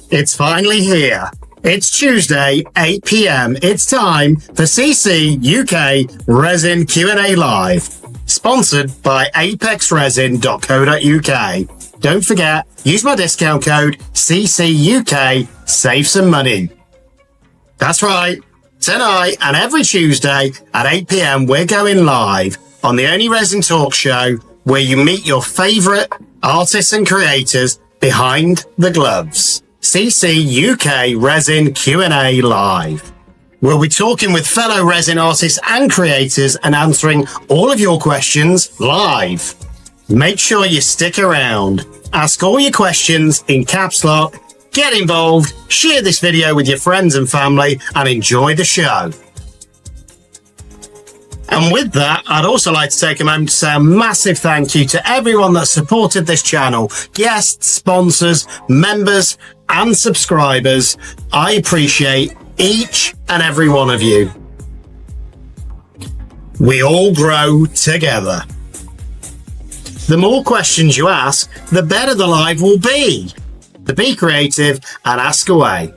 It's finally here. It's Tuesday, 8 p.m. It's time for CCUK Resin Q&A Live, sponsored by apexresin.co.uk. Don't forget, use my discount code CCUK, save some money. That's right. Tonight and every Tuesday at 8 p.m. we're going live on the only resin talk show where you meet your favorite artists and creators behind the gloves. CCUK Resin Q&A Live. We'll be talking with fellow resin artists and creators and answering all of your questions live. Make sure you stick around. Ask all your questions in caps lock. Get involved, share this video with your friends and family, and enjoy the show. And with that, I'd also like to take a moment to say a massive thank you to everyone that supported this channel, guests, sponsors, members, and subscribers. I appreciate each and every one of you. We all grow together. The more questions you ask, the better the live will be. So be creative and ask away.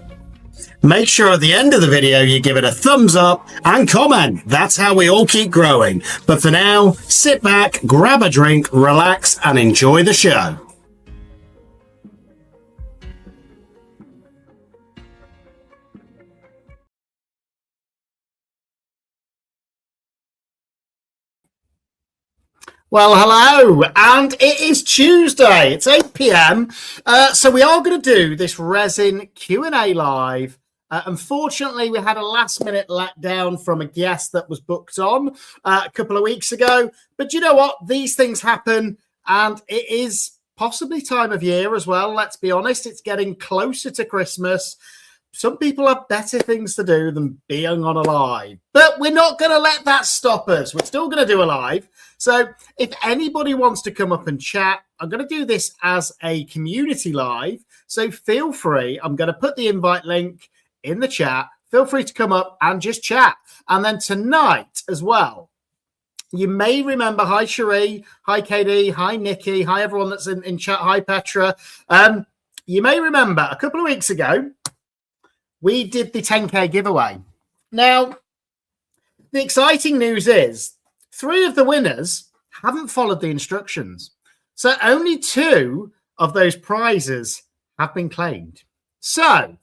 Make sure at the end of the video you give it a thumbs up and comment. That's how we all keep growing. But for now, sit back, grab a drink, relax, and enjoy the show. Well, hello, and it is Tuesday. It's 8 p.m. So we are going to do this resin Q&A live. Unfortunately, we had a last-minute letdown from a guest that was booked on a couple of weeks ago. But you know what? These things happen, and it is possibly time of year as well. Let's be honest. It's getting closer to Christmas. Some people have better things to do than being on a live. But we're not going to let that stop us. We're still going to do a live. So if anybody wants to come up and chat, I'm going to do this as a community live. So feel free. I'm going to put the invite link in the chat. Feel free to come up and just chat. And then tonight as well, you may remember, hi Cherie, hi KD, hi Nikki, hi everyone that's in chat, hi Petra. You may remember a couple of weeks ago, we did the 10K giveaway. Now, the exciting news is 3 of the winners haven't followed the instructions. So only 2 of those prizes have been claimed. So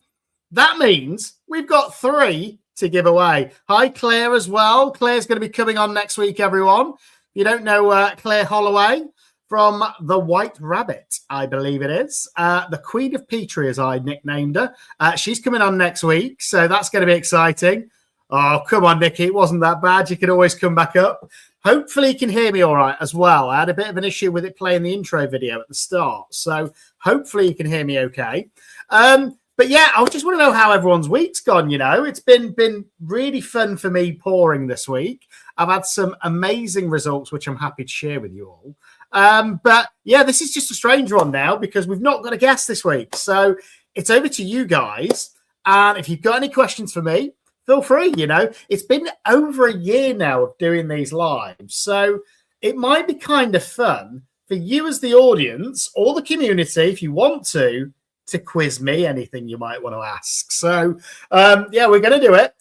that means we've got 3 to give away. Hi, Claire, as well. Claire's going to be coming on next week, everyone. If you don't know Claire Holloway from The White Rabbit, I believe it is. The Queen of Petrie, as I nicknamed her. She's coming on next week, so that's going to be exciting. Oh, come on, Nikki. It wasn't that bad. You can always come back up. Hopefully you can hear me all right as well. I had a bit of an issue with it playing the intro video at the start, so hopefully you can hear me okay. But yeah, I just want to know how everyone's week's gone, you know. It's been really fun for me pouring this week. I've had some amazing results, which I'm happy to share with you all. But yeah, this is just a strange one now because we've not got a guest this week. So it's over to you guys. And if you've got any questions for me, feel free, you know. It's been over a year now of doing these lives. So it might be kind of fun for you as the audience or the community, if you want to quiz me anything you might want to ask. So, yeah, we're going to do it.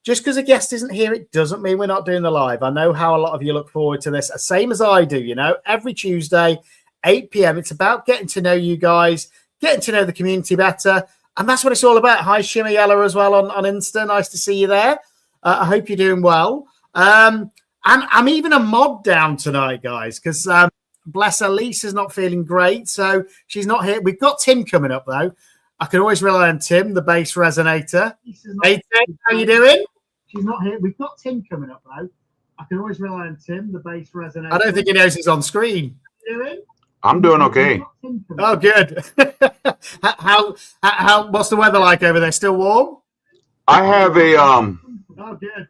Just because a guest isn't here, it doesn't mean we're not doing the live. I know how a lot of you look forward to this, same as I do, you know, every Tuesday, 8 p.m. It's about getting to know you guys, getting to know the community better. And that's what it's all about. Hi, Shimmer Yeller as well on Insta. Nice to see you there. I hope you're doing well. And I'm even a mod down tonight, guys, because bless her, Lisa's not feeling great, so she's not here. We've got Tim coming up, though. I can always rely on Tim, the bass resonator. Hey, Tim, how you doing? She's not here. We've got Tim coming up, though. I can always rely on Tim, the bass resonator. I don't think he knows he's on screen. I'm doing okay. Oh, good. How what's the weather like over there? Still warm? I have a Oh, good.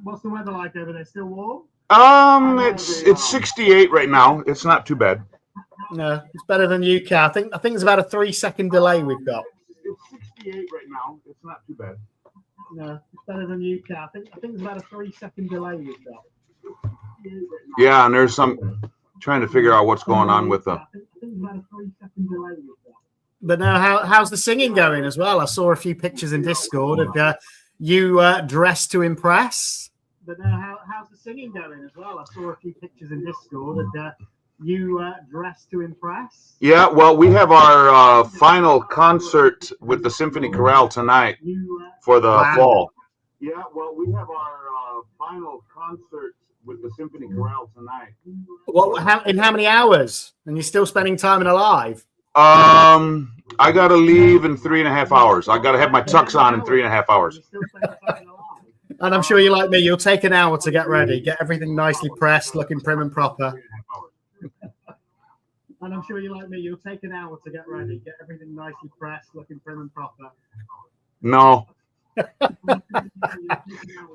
What's the weather like over there? Still warm? it's 68 right now. It's not too bad. No, it's better than UK. I think it's about a 3-second delay we've got. It's 68 right now. It's not too bad. No, it's better than UK. I think it's about a 3-second delay we've got. Yeah, and there's some trying to figure out what's going on with the. I think it's about a 3-second delay we've got. But now, how's the singing going as well? I saw a few pictures in Discord of you dressed to impress. But now, how's the singing going as well? I saw a few pictures in Discord of you dressed to impress. Yeah, well, we have our final concert with the Symphony Chorale tonight for the fall. Yeah, well, we have our final concert with the Symphony Chorale tonight. Well, in how many hours? And you're still spending time in Alive? I got to leave in 3.5 hours. I got to have my tux on in 3.5 hours. And I'm sure you're like me. You'll take an hour to get ready, get everything nicely pressed, looking prim and proper. And I'm sure you're like me. You'll take an hour to get ready, get everything nicely pressed, looking prim and proper. No.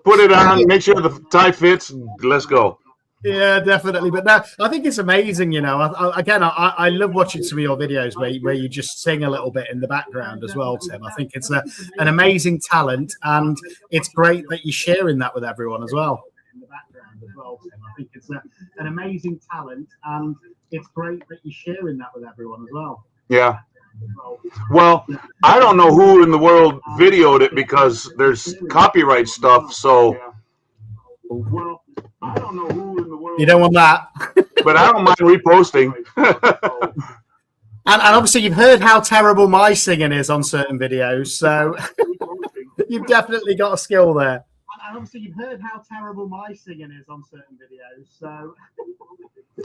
Put it on, make sure the tie fits, let's go. Yeah, definitely. But no, I think it's amazing, you know. I love watching some of your videos where you just sing a little bit in the background as well, Tim. I think it's an amazing talent, and it's great that you're sharing that with everyone as well. In the background as well, Tim. I think it's an amazing talent, and it's great that you're sharing that with everyone as well. Yeah. Well, I don't know who in the world videoed it because there's copyright stuff, so. Well, I don't know who in the world. You don't want that. But I don't mind reposting. And obviously you've heard how terrible my singing is on certain videos, so you've definitely got a skill there. And obviously you've heard how terrible my singing is on certain videos, so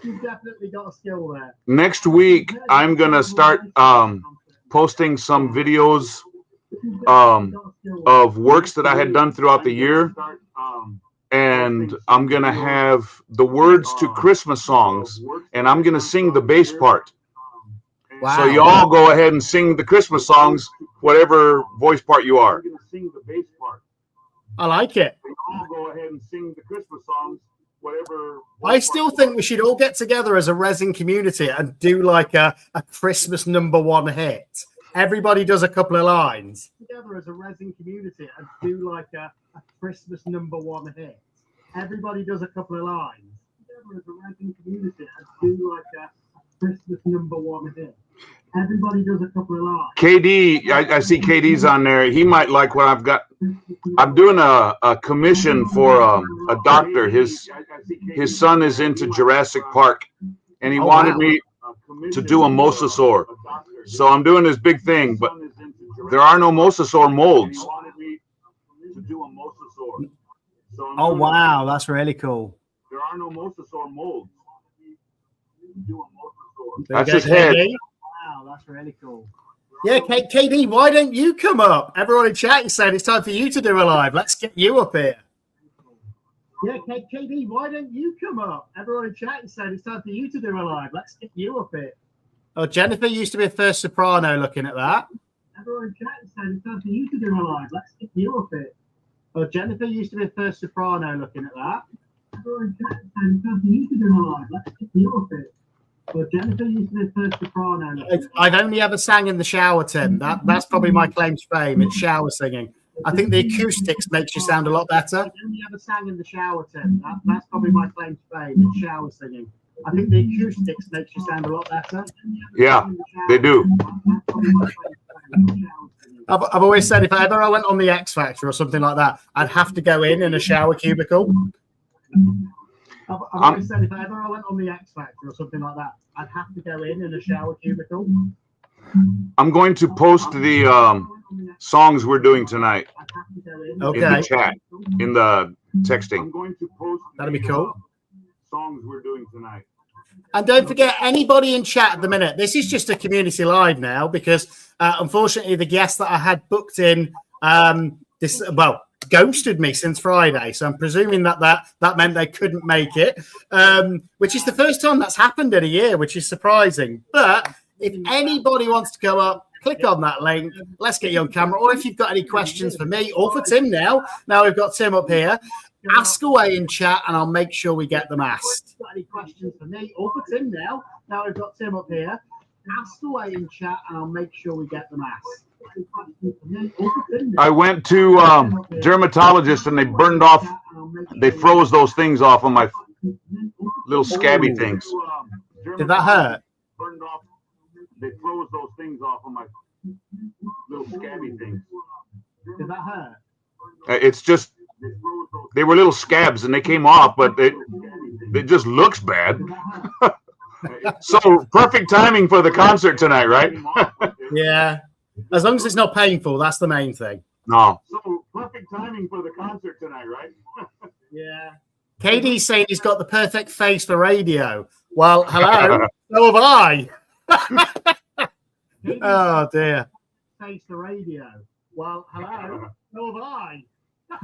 you've definitely got a skill there. Next week, I'm going to start posting some videos of works that I had done throughout the year. And I'm going to have the words to Christmas songs, and I'm going to sing the bass part. Wow. So you all go ahead and sing the Christmas songs, whatever voice part you are. I like it. All go ahead and sing the Christmas songs, whatever. I still think we should all get together as a resin community and do like a Christmas #1 hit. Everybody does a couple of lines. Together as a resin community and do like a Christmas #1 hit. Everybody does a couple of lines. Together as a resin community and do like a Christmas #1 hit. Everybody does a couple of lines. KD, I see KD's on there. He might like what I've got. I'm doing a commission for a doctor. His son is into Jurassic Park, and he wanted me to do a mosasaur. So I'm doing this big thing, but there are no mosasaur molds. Oh, wow. That's really cool. There are no mosasaur molds. That's his head. Wow, that's really cool. Yeah, KD, why don't you come up? Everyone in chat is saying it's time for you to do a live. Let's get you up here. Yeah, KD, why don't you come up? Everyone in chat is saying it's time for you to do a live. Let's get you up here. Oh, Jennifer used to be a first soprano looking at that. Everyone in chat is saying it's time for you to do a live. Let's get you up here. Oh, Jennifer used to be a first soprano looking at that. Everyone in chat is saying it's time for you to do a live. Let's get you up here. Well, Jennifer used to be the first soprano. I've only ever sang in the shower, Tim. That's probably my claim to fame. It's shower singing. I think the acoustics makes you sound a lot better. I've only ever sang in the shower, Tim. That's probably my claim to fame. It's shower singing. I think the acoustics makes you sound a lot better. Yeah, they do. I've always said if I went on the X Factor or something like that, I'd have to go in a shower cubicle. I've always said if I went on the X Factor or something like that, I'd have to go in a shower cubicle. I'm going to post the songs we're doing tonight Okay. in the chat, in the texting. I'm going to post That'd be cool. Songs we're doing tonight. And don't forget, anybody in chat at the minute, this is just a community live now because unfortunately the guest that I had booked in ghosted me since Friday, so I'm presuming that meant they couldn't make it, which is the first time that's happened in a year, which is surprising. But if anybody wants to go up, click on that link, let's get you on camera, or if you've got any questions for me or for Tim now we've got Tim up here, ask away in chat and I'll make sure we get them asked. Got any questions for me or for Tim now we've got Tim up here, ask away in chat and I'll make sure we get them asked. I went to dermatologist and they froze those things off on my little scabby things. Did that hurt? they froze those things off of my little scabby things. Did that hurt? It's just they were little scabs and they came off, but it just looks bad. So perfect timing for the concert tonight, right? Yeah. As long as it's not painful, that's the main thing. No. So perfect timing for the concert tonight, right? Yeah. KD's saying he's got the perfect face for radio. Well, hello. So have I. Oh dear. Face the radio. Well, hello. So have I.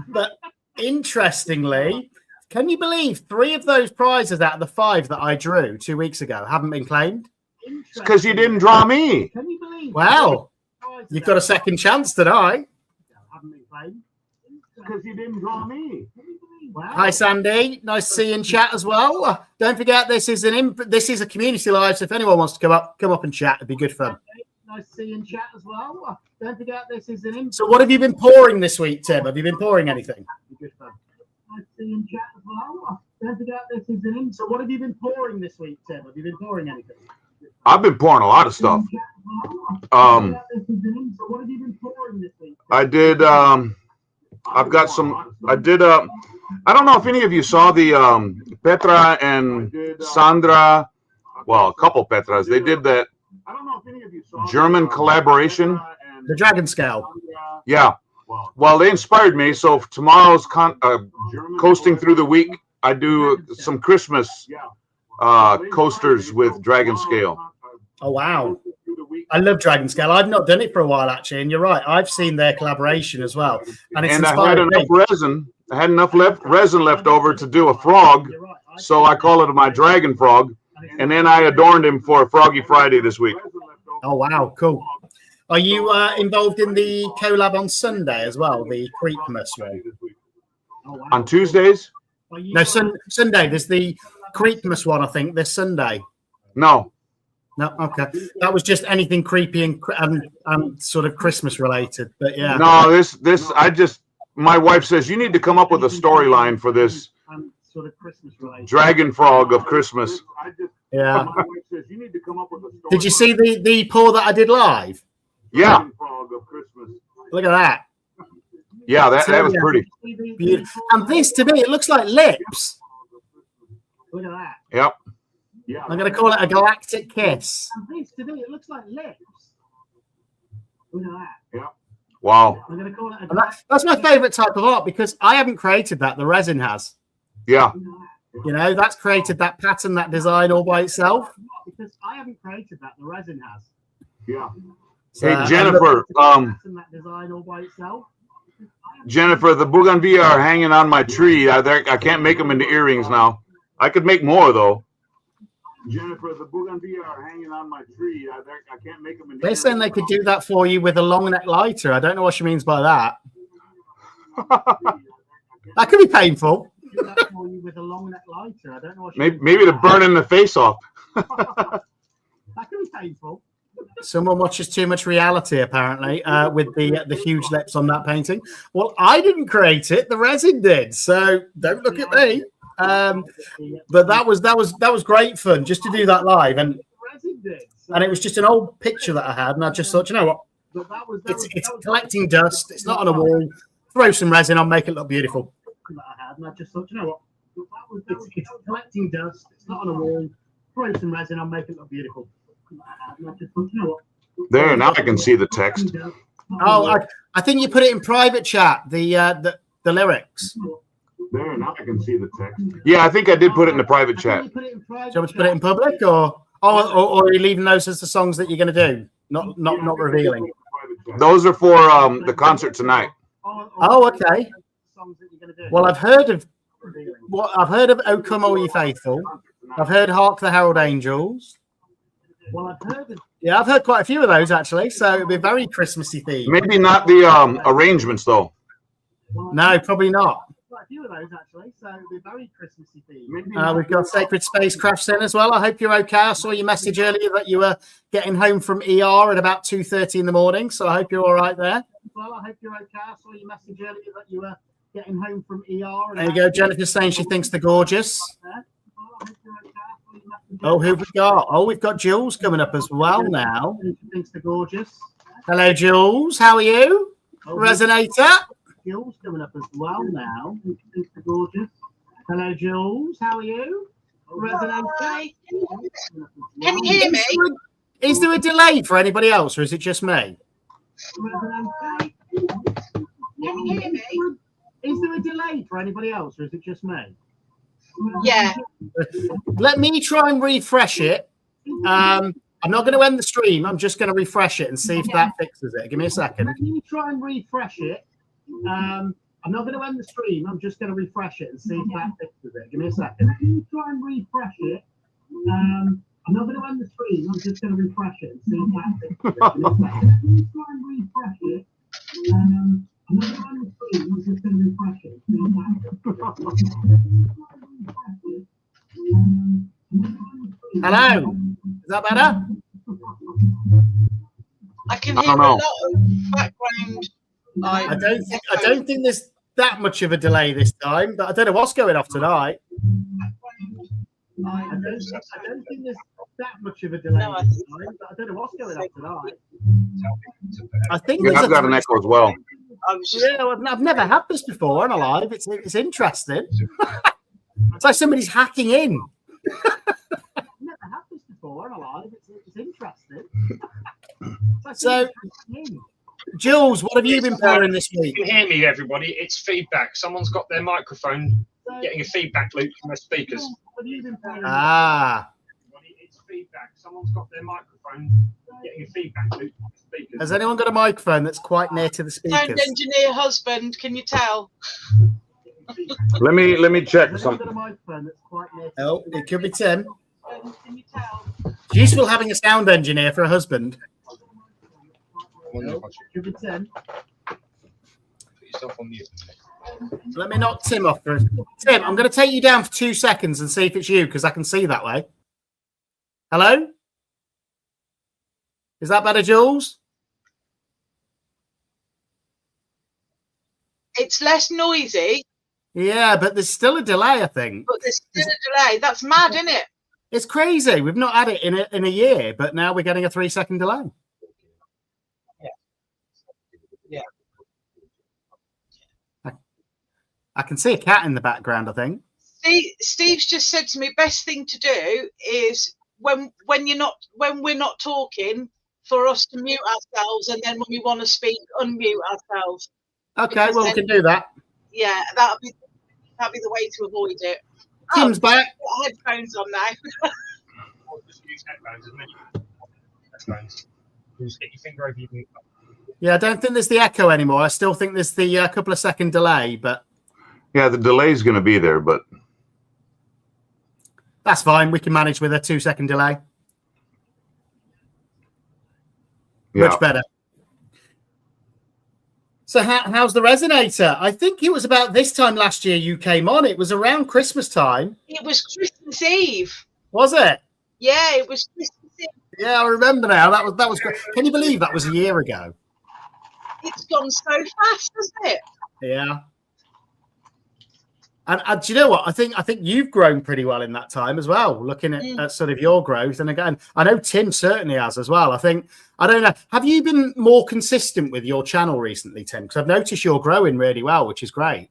But interestingly, can you believe 3 of those prizes out of the 5 that I drew 2 weeks ago haven't been claimed? It's because you didn't draw me. Can you believe? Well, you've got a second chance tonight. Haven't been claimed. Because you didn't draw me. Wow. Hi, Sandy. Nice to see you in chat as well. Don't forget, this is a community live, so if anyone wants to come up and chat, it'd be good fun. Nice to see you in chat as well. Don't forget, this is an. So, what have you been pouring this week, Tim? Have you been pouring anything? Good fun. Nice to see you in chat as well. Don't forget, this is an. So, what have you been pouring this week, Tim? Have you been pouring anything? I've been pouring a lot of stuff. So, what have you been pouring this week? I did. I've got some. I did. I don't know if any of you saw the Petra and Sandra. Well, a couple Petras. They did that German collaboration. The Dragon Scale. Yeah. Well, they inspired me. So tomorrow's coasting through the week, I do some Christmas coasters with Dragon Scale. Oh wow! I love Dragon Scale. I've not done it for a while actually, and you're right. I've seen their collaboration as well, and it's I had enough resin. I had enough resin left over to do a frog, so I call it my Dragon Frog, and then I adorned him for Froggy Friday this week. Oh wow, cool. Are you involved in the collab on Sunday as well, the Creepmas one? On Tuesdays? No, Sunday. There's the Creepmas one, I think, this Sunday. No. No, okay. That was just anything creepy and sort of Christmas related, but yeah. No, my wife says you need to come up with a storyline for this Sort of Christmas related. Dragon Frog of Christmas. Yeah. Did you see the pour that I did live? Yeah. Look at that. Yeah, that was pretty. Beautiful. And this, to me, it looks like lips. Look at that. Yep. I'm going to call it a galactic kiss. And this, to me, it looks like lips. Look at that. Yeah. Wow. I'm going to call it That's my favorite type of art because I haven't created that. The resin has. Yeah. You know, that's created that pattern, that design all by itself. Because I haven't created that. The resin has. Yeah. Hey, Jennifer. That design all by itself. Jennifer, the bougainvillea are hanging on my tree. I can't make them into earrings now. I could make more though. Jennifer, the bougainvillea are hanging on my tree. I can't make them into They're saying they could do that for you with a long neck lighter. I don't know what she means by that. That could be painful. Do that for you with a long neck lighter. I don't know what maybe to burn in the face off. That could be painful. Someone watches too much reality, apparently, with the huge lips on that painting. Well, I didn't create it; the resin did. So don't look at me. But that was great fun just to do that live, and it was just an old picture that I had, and I just thought, you know what? It's collecting dust. It's not on a wall. Throw some resin on, make it look beautiful. And I just thought, you know what? It's collecting dust. It's not on a wall. Throw some resin on, make it look beautiful. There, now I can see the text. Oh, I think you put it in private chat. The lyrics. There, now I can see the text. Yeah, I think I did put it in the private chat. Do you want me to put it in public, or are you leaving those as the songs that you're going to do? Not revealing. Those are for the concert tonight. Oh, okay. Well, I've heard of "O Come All Ye Faithful." I've heard "Hark the Herald Angels." I've heard quite a few of those actually. So it'll be very Christmassy themed. Maybe not the arrangements though. No, probably not. Quite a few of those actually. So it'll be very Christmassy themed. We've got Sacred Spacecrafts in as well. I hope you're okay. I saw your message earlier that you were getting home from ER at about 2:30 in the morning. So I hope you're all right there. Well, I hope you're okay. I saw your message earlier that you were getting home from ER. There you go. Jennifer's saying she thinks they're gorgeous. Oh, who've we got? Oh, we've got Jules coming up as well now. Thanks to gorgeous. Hello, Jules. How are you? Oh, Resonator. Jules coming up as well now. Thanks to gorgeous. Hello, Jules. How are you? Resonator. Hi. Can you hear me? Is there a delay for anybody else, or is it just me? Resonator. Can you hear me? Is there a delay for anybody else, or is it just me? Yeah. Let me try and refresh it. I'm not going to end the stream. I'm just going to refresh it and see if that fixes it. Give me a second. Let me try and refresh it. I'm not going to end the stream. I'm just going to refresh it and see if that fixes it. Give me a second. Let me try and refresh it. I'm not going to end the stream. I'm just going to refresh it and see if that fixes it. Give me a second. Let me try and refresh it. I'm not going to end the stream. I'm just going to refresh it. See if that fixes it. Hello. Is that better? I can hear a lot of background. I don't think there's that much of a delay this time, but I don't know what's going off tonight. I don't think there's that much of a delay this time, but I don't know what's going on tonight. I think I've got an echo as well. I've never had this before on a live. It's interesting. It's like somebody's hacking in. I've never had this before on a live. It's interesting. So, Jules, what have you been pouring this week? You can hear me, everybody. It's feedback. Someone's got their microphone getting a feedback loop from their speakers. Ah. It's feedback. Someone's got their microphone getting a feedback loop from their speakers. Has anyone got a microphone that's quite near to the speakers? Sound engineer husband, can you tell? Let me check something. Oh, it could be Tim. Can you tell? It's useful having a sound engineer for a husband. Could be Tim. Put yourself on mute. Let me knock Tim off first. Tim, I'm going to take you down for 2 seconds and see if it's you, because I can see that way. Hello? Is that better, Jules? It's less noisy, Yeah, but there's still a delay, I think. but there's still a delay. That's mad, isn't it? It's crazy. We've not had it in a year, but now we're getting a 3-second delay. I can see a cat in the background, I think. Steve's just said to me, best thing to do is when we're not talking, for us to mute ourselves, and then when we want to speak, unmute ourselves. Okay, well, we can do that. Yeah, that'll be the way to avoid it. Tim's back. Got headphones on now. Just use headphones, and then you can headphones. Just get your finger over your mute button. Yeah, I don't think there's the echo anymore. I still think there's the couple of second delay, but Yeah, the delay is going to be there, but that's fine. We can manage with a 2-second delay. yeah. Much better. So how's the resonator? I think it was about this time last year you came on. It was around Christmas time. It was Christmas Eve. Was it? Yeah, it was Christmas Eve. Yeah, I remember now. That was great. Can you believe that was a year ago? It's gone so fast, hasn't it? Yeah. And do you know what? I think you've grown pretty well in that time as well, looking at sort of your growth. And again, I know Tim certainly has as well. I don't know. Have you been more consistent with your channel recently, Tim? Because I've noticed you're growing really well, which is great.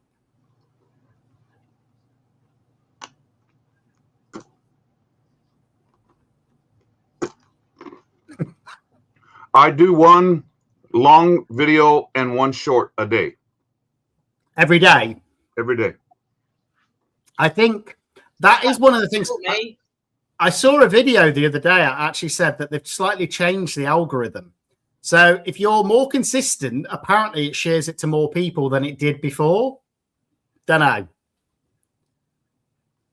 I do one long video and one short a day. Every day? Every day. I think that is one of the things. I saw a video the other day. I actually said that they've slightly changed the algorithm. So if you're more consistent, apparently it shares it to more people than it did before. Don't know.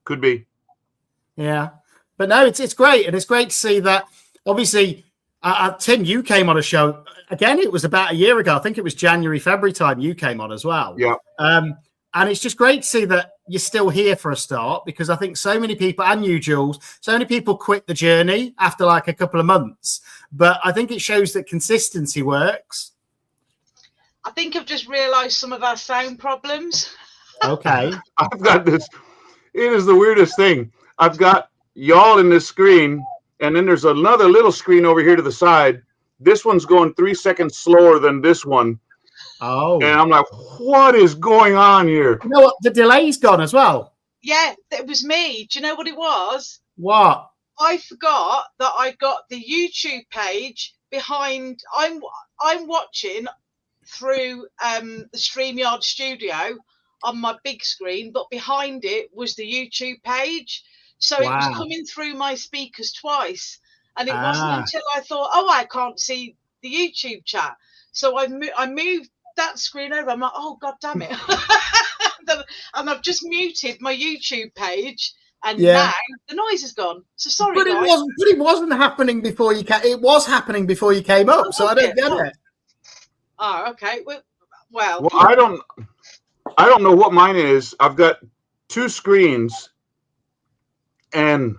Could be. Yeah. But no, it's great. And it's great to see that. Obviously, Tim, you came on a show. Again, it was about a year ago. I think it was January, February time you came on as well. Yeah. And it's just great to see that you're still here for a start, because I think so many people, and you, Jules, so many people quit the journey after like a couple of months. But I think it shows that consistency works. I think I've just realised some of our sound problems. Okay. I've got this. It is the weirdest thing. I've got y'all in this screen, and then there's another little screen over here to the side. This one's going 3 seconds slower than this one. Oh. And I'm like, what is going on here? You know what? The delay's gone as well. Yeah, it was me. Do you know what it was? What? I forgot that I got the YouTube page behind. I'm watching through the StreamYard studio on my big screen, but behind it was the YouTube page. So it was coming through my speakers twice. And it wasn't until I thought, oh, I can't see the YouTube chat. So I moved that screen over. I'm like, oh, God damn it. And I've just muted my YouTube page. And now the noise is gone. So sorry, but guys. It wasn't happening before you came. It was happening before you came up. So I don't get it. Oh, okay. Well, I don't know what mine is. I've got 2 screens, and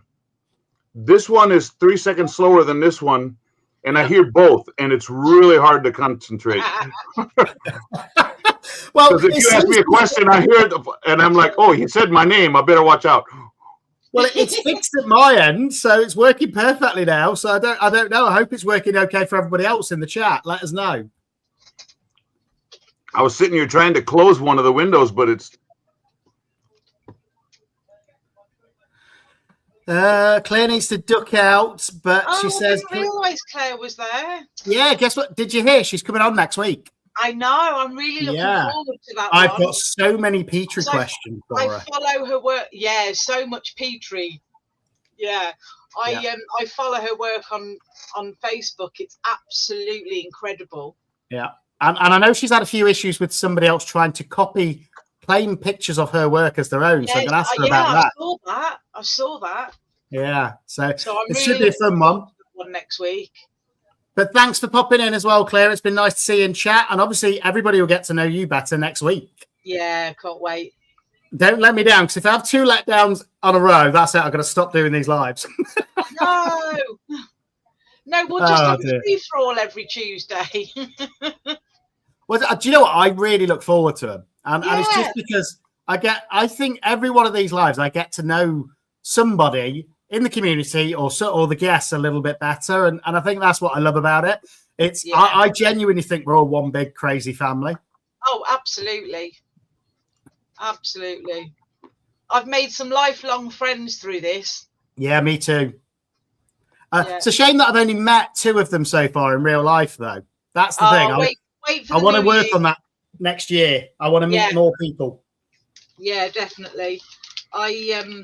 this one is 3 seconds slower than this one, and I hear both, and it's really hard to concentrate. Well, because if you ask me a question, I hear it, and I'm like, oh, he said my name. I better watch out. Well, it's fixed at my end, so it's working perfectly now. So I don't know. I hope it's working okay for everybody else in the chat. Let us know. I was sitting here trying to close one of the windows, but it's. Claire needs to duck out, but she says. I didn't realise Claire was there. Yeah, guess what? Did you hear? She's coming on next week. I know. I'm really looking forward to that. I've got so many Petrie questions for her. I follow her work. Yeah, so much Petrie. Yeah. I follow her work on Facebook. It's absolutely incredible. Yeah. And I know she's had a few issues with somebody else trying to copy plain pictures of her work as their own. So I'm going to ask her about that. I saw that. Yeah. So I'm it really should be a fun one next week. But thanks for popping in as well, Claire. It's been nice to see you in chat. And obviously, everybody will get to know you better next week. Yeah, can't wait. Don't let me down, because if I have 2 letdowns on a row, that's it. I'm going to stop doing these lives. No, we'll just have a free-for-all every Tuesday. Well, do you know what? I really look forward to them. And it's just because I think every one of these lives, I get to know somebody in the community or the guests a little bit better. And I think that's what I love about it. I genuinely think we're all one big crazy family. Oh, absolutely. Absolutely. I've made some lifelong friends through this. Yeah, me too. It's a shame that I've only met 2 of them so far in real life, though. That's the thing. Wait for I want to work on that next year. I want to meet more people. Yeah, definitely. I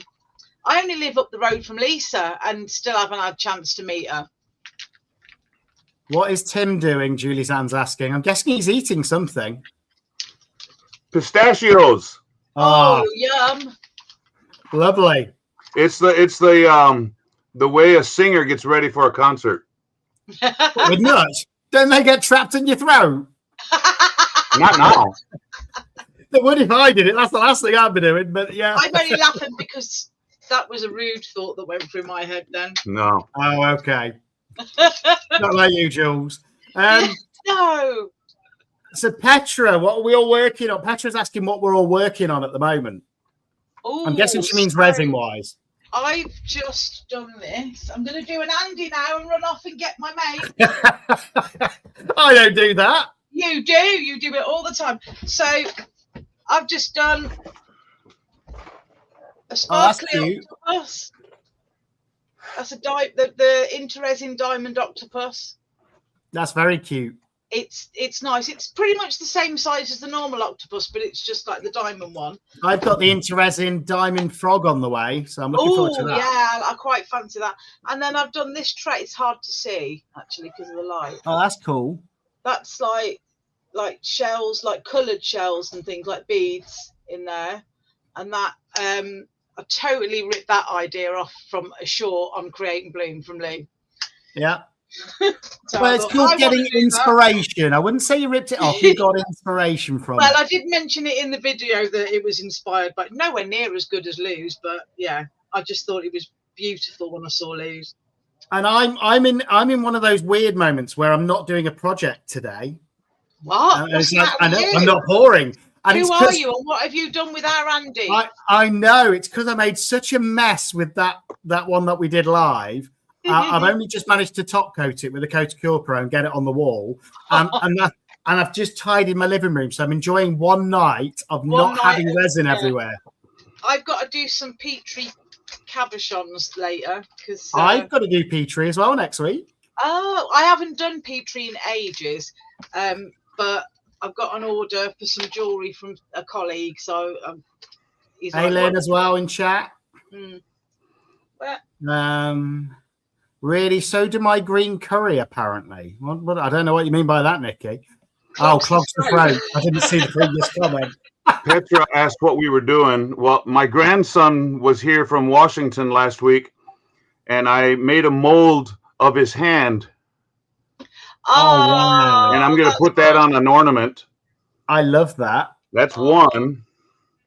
only live up the road from Lisa and still haven't had a chance to meet her. What is Tim doing? Julie's Ann's asking. I'm guessing he's eating something. Pistachios. Oh, yum! Lovely. It's the way a singer gets ready for a concert. With nuts? Don't they get trapped in your throat? Not now. They would if I did it. That's the last thing I'd be doing. But yeah, I'm only laughing because that was a rude thought that went through my head then. No. Oh, okay. Not like you, Jules. No. So Petra, what are we all working on? Petra's asking what we're all working on at the moment. Ooh, I'm guessing she means resin-wise. I've just done this. I'm going to do an Andy now and run off and get my mate. I don't do that. You do. You do it all the time. So I've just done a sparkly octopus. That's the Interresin diamond octopus. That's very cute. It's nice. It's pretty much the same size as the normal octopus, but it's just like the diamond one. I've got the Interresin diamond frog on the way, so I'm looking forward to that. Yeah, I quite fancy that. And then I've done this tray. It's hard to see actually because of the light. Oh, that's cool. That's like shells, like coloured shells and things like beads in there. And that I totally ripped that idea off from a short on Create and Bloom from Lou. Yeah. So well, it's called getting inspiration. I wouldn't say you ripped it off. You got inspiration from it. Well, I did mention it in the video that it was inspired, but nowhere near as good as Lou's. But yeah, I just thought it was beautiful when I saw Lou's. And I'm in one of those weird moments where I'm not doing a project today. What? I know, I'm not pouring. And Who are you and what have you done with our Andy? I know. It's because I made such a mess with that one that we did live. I've only just managed to top coat it with a coat of Cure Pro and get it on the wall. And I've just tidied my living room. So I'm enjoying one night of not having resin everywhere. I've got to do some Petri cabochons later because I've got to do Petri as well next week. Oh, I haven't done Petri in ages, but I've got an order for some jewellery from a colleague. So he's Lynn as well in chat. Really? So do my green curry, apparently. What, I don't know what you mean by that, Nikki. Clogs the throat. I didn't see the previous comment. Petra asked what we were doing. Well, my grandson was here from Washington last week, and I made a mold of his hand. Oh, wow. And I'm going to put that on an ornament. I love that. That's one.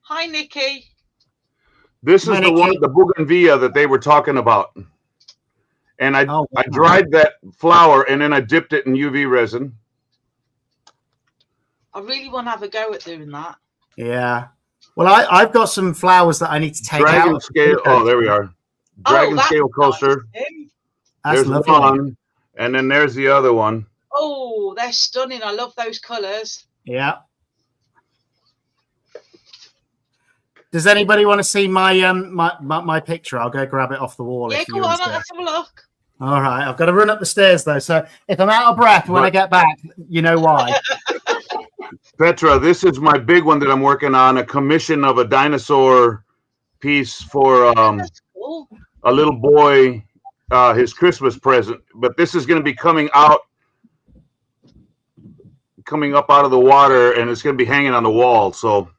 Hi, Nikki. This is the one, the bougainvillea that they were talking about. And I dried that flower, and then I dipped it in UV resin. I really want to have a go at doing that. Yeah. Well, I've got some flowers that I need to take Dragon out. scale. Oh, there we are. Dragon scale coaster. Nice. There's lovely. one, and then there's the other one. Oh, they're stunning. I love those colours. Yeah. Does anybody want to see my my picture? I'll go grab it off the wall. Yeah, go on. Let's have a look. All right. I've got to run up the stairs though, so if I'm out of breath when I get back, you know why. Petra, this is my big one that I'm working on, a commission of a dinosaur piece for That's cool. a little boy, his Christmas present. But this is going to be coming up out of the water, and it's going to be hanging on the wall. So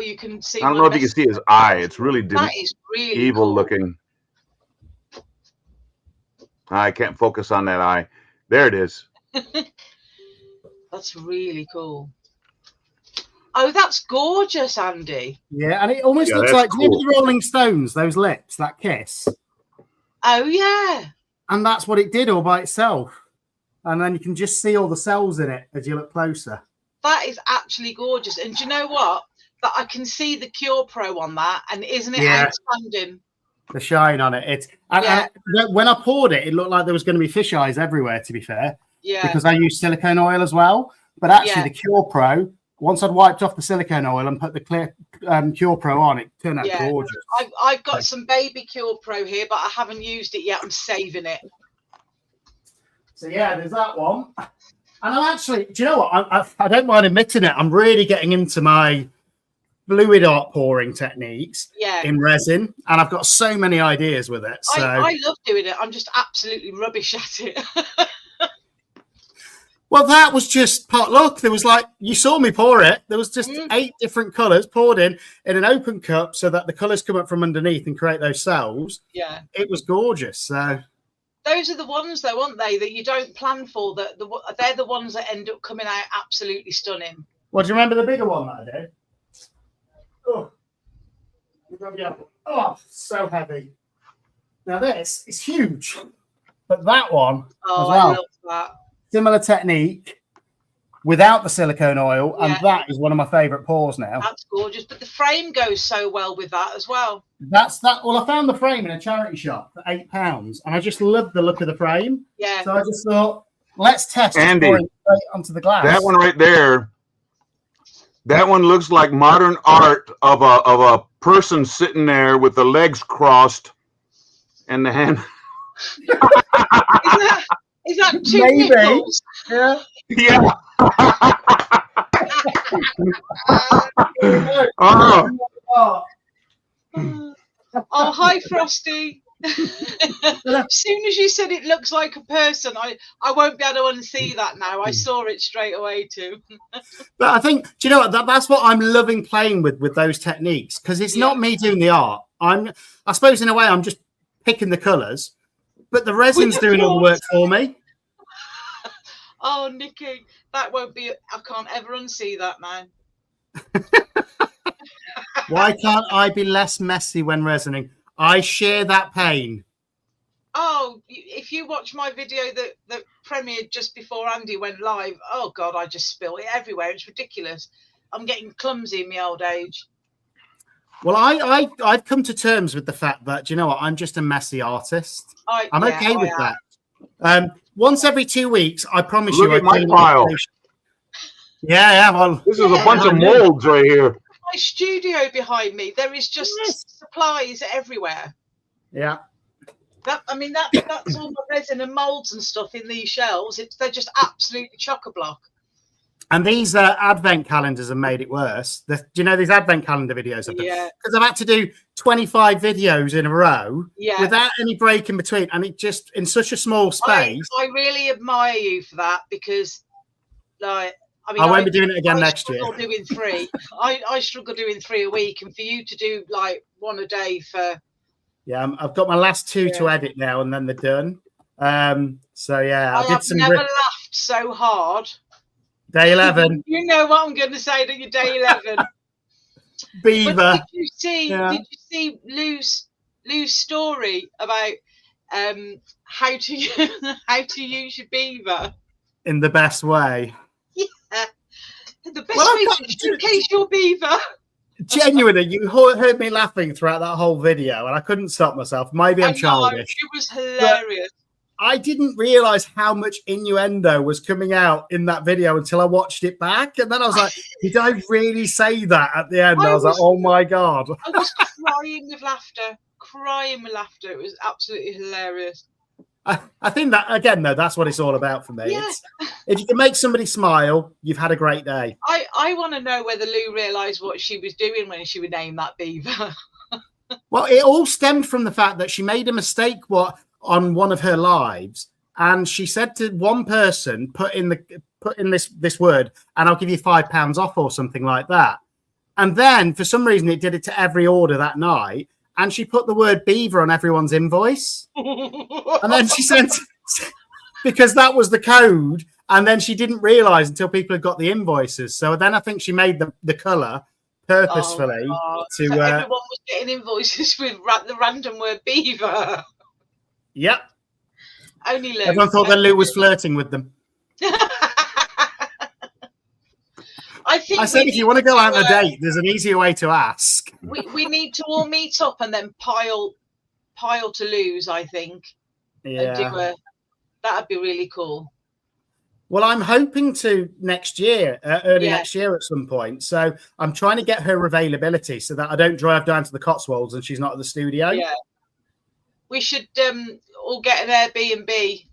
you can see. I don't know if you can see his eye. It's really that is really evil cool. looking. I can't focus on that eye. There it is. That's really cool. Oh, that's gorgeous, Andy. Yeah, and it almost looks like cool. the Rolling Stones, those lips, that kiss. Oh, yeah. And that's what it did all by itself. And then you can just see all the cells in it as you look closer. That is actually gorgeous. And do you know what? That I can see the Cure Pro on that, and isn't it outstanding? The shine on it. And when I poured it, it looked like there was going to be fish eyes everywhere, to be fair. Yeah. Because I use silicone oil as well. But actually, the Cure Pro, once I'd wiped off the silicone oil and put the clear Cure Pro on, it turned out gorgeous. I've got some baby Cure Pro here, but I haven't used it yet. I'm saving it. So, yeah, there's that one. And I'm actually, do you know what? I don't mind admitting it. I'm really getting into my fluid art pouring techniques in resin, and I've got so many ideas with it. So I love doing it. I'm just absolutely rubbish at it. Well, that was just pot luck. There was you saw me pour it. There was just 8 different colours poured in an open cup so that the colours come up from underneath and create those cells. Yeah. It was gorgeous. So those are the ones, though, aren't they, that you don't plan for? They're the ones that end up coming out absolutely stunning. Well, do you remember the bigger one that I did? Oh, so heavy. Now this is huge. But that one as well. I love that. Similar technique without the silicone oil, and that is one of my favourite pours now. That's gorgeous, but the frame goes so well with that as well. That's that. Well, I found the frame in a charity shop for £8, and I just loved the look of the frame. Yeah. So I just thought, let's test Andy, pouring straight onto the glass. That one right there. That one looks like modern art of a person sitting there with the legs crossed and the hand. Is that two nipples? Yeah. Yeah. Oh, hi, Frosty. As soon as you said it looks like a person, I won't be able to unsee that now. I saw it straight away too. But I think, do you know what? That's what I'm loving playing with those techniques, because it's not me doing the art. I suppose in a way I'm just picking the colours, but the resin's doing all the work for me. Oh, Nikki, that won't be. I can't ever unsee that now. Why can't I be less messy when resining? I share that pain. Oh, if you watch my video that premiered just before Andy went live, oh God, I just spill it everywhere. It's ridiculous. I'm getting clumsy in my old age. Well, I've come to terms with the fact that, do you know what? I'm just a messy artist. I'm okay with that. Once every 2 weeks, I promise you. Look at my pile. Yeah. Well, this is a bunch of molds right here. My studio behind me, there is just supplies everywhere. Yeah. That's all my resin and molds and stuff in these shelves. They're just absolutely chock-a-block. And these advent calendars have made it worse. Do you know these advent calendar videos? Yeah. Because I've had to do 25 videos in a row without any break in between. And it just, in such a small space. I really admire you for that because, like, I won't be doing it again next year. Doing 3. I struggle doing 3 a week. And for you to do, like, 1 a day for... Yeah, I've got my last 2 to edit now and then they're done. So, yeah. I have never laughed so hard. Day 11. You know what I'm going to say that you're day 11. Beaver. But did you see Lou's story about how to use your beaver in the best way? Yeah, the best way to showcase your beaver. Genuinely, you heard me laughing throughout that whole video, and I couldn't stop myself. Maybe I'm childish. It was hilarious. I didn't realize how much innuendo was coming out in that video until I watched it back. And then I was like, did I really say that at the end? I was like, oh my God. I was crying with laughter. It was absolutely hilarious. I think that, again, though, that's what it's all about for me. Yeah. If you can make somebody smile, you've had a great day. I want to know whether Lou realised what she was doing when she would name that beaver. Well, it all stemmed from the fact that she made a mistake on one of her lives, and she said to one person, put in this word and I'll give you £5 off or something like that. And then for some reason it did it to every order that night, and she put the word beaver on everyone's invoice. And then she sent, because that was the code, and then she didn't realize until people had got the invoices. So then I think she made the color purposefully so everyone was getting invoices with the random word beaver. Yep. Only Lou. Everyone thought that Lou was flirting with them. I said, if you want to go out on a date, there's an easier way to ask. We need to all meet up and then pile to Lou's, I think. Yeah. That'd be really cool. Well, I'm hoping to next year, early next year at some point. So I'm trying to get her availability so that I don't drive down to the Cotswolds and she's not at the studio. Yeah. We should all get an Airbnb.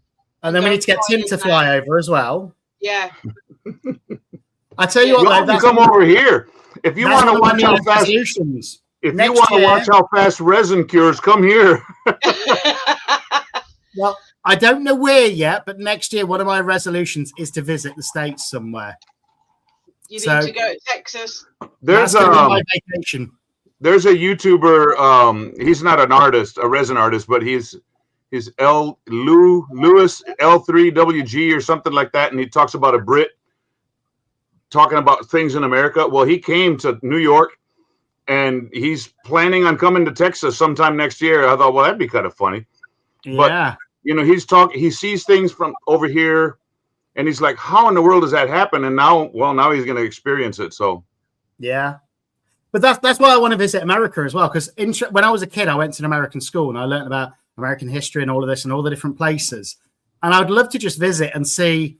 And then we need to get Tim to fly over as well. Yeah. I tell you what, though, come over here. If you want to watch how fast watch how fast resin cures, come here. Well, I don't know where yet, but next year one of my resolutions is to visit the States somewhere. You need to go to Texas. There's my vacation. There's a YouTuber. He's not an artist, a resin artist, but he's Lewis L3WG or something like that, and he talks about a Brit talking about things in America. Well, he came to New York, and he's planning on coming to Texas sometime next year. I thought, well, that'd be kind of funny. Yeah. But he sees things from over here, and he's like, how in the world does that happen? And now he's going to experience it. So, yeah. But that's why I want to visit America as well. Because when I was a kid, I went to an American school and I learned about American history and all of this and all the different places. And I'd love to just visit and see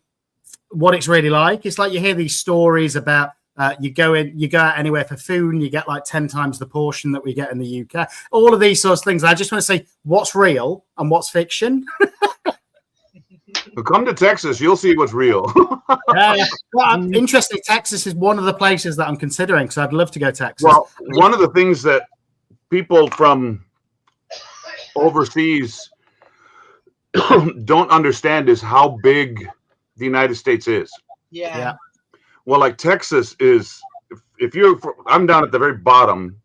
what it's really like. It's like you hear these stories about you go out anywhere for food and you get like 10 times the portion that we get in the UK. All of these sorts of things. I just want to say what's real and what's fiction. Come to Texas, you'll see what's real. Well, interesting. Texas is one of the places that I'm considering, so I'd love to go to Texas. Well, one of the things that people from overseas don't understand is how big the United States is. Yeah. Well, like Texas is, I'm down at the very bottom.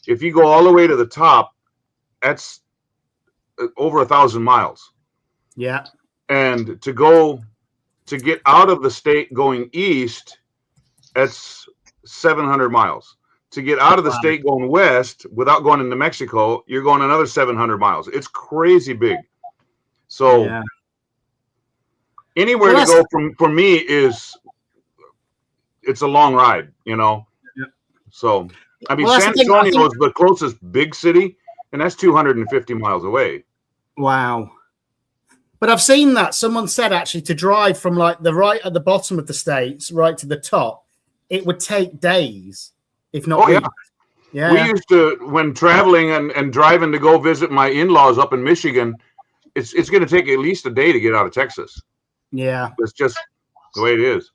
If you go all the way to the top, that's over 1,000 miles. Yeah. And to get out of the state going east, that's 700 miles. To get out of the state going west without going into Mexico, you're going another 700 miles. It's crazy big. So Yeah. anywhere Well, to go for me it's a long ride, you know. Yeah. So I mean, Well, that's San the thing. I Antonio think, is the closest big city, and that's 250 miles away. wow. But I've seen that someone said actually to drive from like the right at the bottom of the States right to the top, it would take days, if not weeks. Yeah. We used to, when traveling and driving to go visit my in-laws up in Michigan, it's going to take at least a day to get out of Texas. Yeah. It's just the way it is.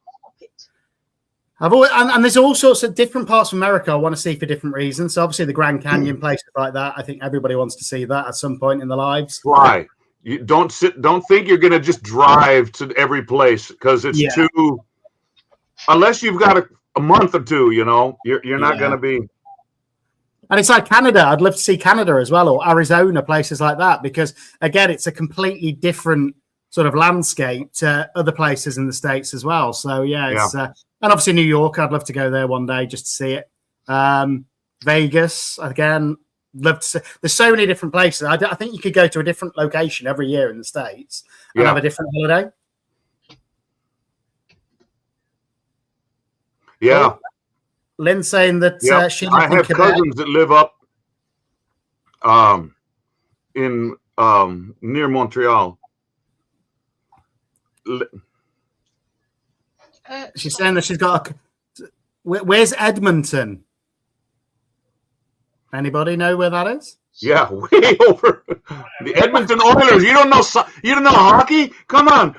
I've always, and there's all sorts of different parts of America I want to see for different reasons. So obviously the Grand Canyon, places like that. I think everybody wants to see that at some point in their lives. Fly. You don't think you're going to just drive to every place, because it's too, unless you've got a month or two, you know, you're not going to be. And it's like Canada. I'd love to see Canada as well, or Arizona, places like that, because again, it's a completely different sort of landscape to other places in the States as well. So it's and obviously New York. I'd love to go there one day just to see it. Vegas again. Love to see. There's so many different places. I think you could go to a different location every year in the States and have a different holiday. Yeah. Oh, Lynn's saying that she. I have cousins that live up in near Montreal. She's saying that she's got where's Edmonton? Anybody know where that is? Yeah, way over the Edmonton Oilers. You don't know hockey? Come on.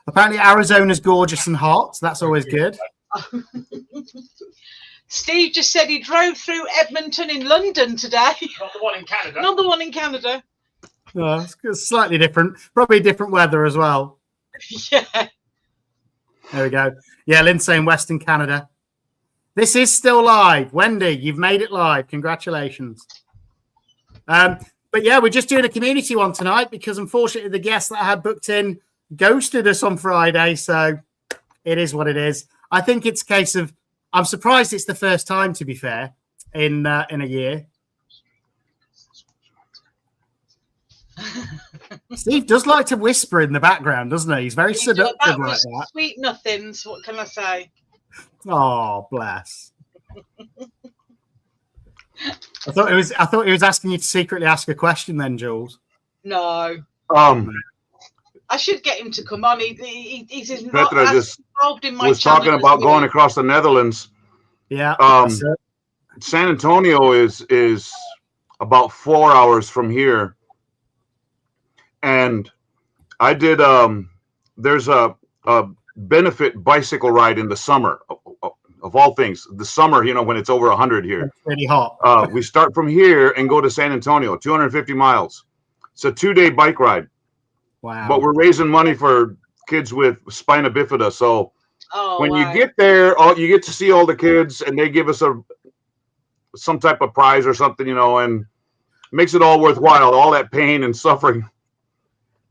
Apparently Arizona's gorgeous and hot. So that's always good. Steve just said he drove through Edmonton in London today. Not the one in Canada. Not the one in Canada. It's slightly different. Probably different weather as well. Yeah. There we go. Yeah, Lynn's saying Western Canada. This is still live. Wendy, you've made it live. Congratulations. But yeah, we're just doing a community one tonight because unfortunately the guest that I had booked in ghosted us on Friday. So it is what it is. I think it's a case of, I'm surprised it's the first time, to be fair, in a year. Steve does like to whisper in the background, doesn't he? He's very seductive like that. Sweet nothings. What can I say? Oh, bless. I thought he was asking you to secretly ask a question then, Jules. No. I should get him to come on. He's Petra just involved in my was talking about going across the Netherlands. Yeah. San Antonio is about 4 hours from here. And I did there's a benefit bicycle ride in the summer, of all things. The summer, when it's over 100 here. It's pretty hot. We start from here and go to San Antonio, 250 miles. It's a 2-day bike ride. Wow. But we're raising money for kids with spina bifida. So you get there, you get to see all the kids, and they give us some type of prize or something, and makes it all worthwhile, all that pain and suffering.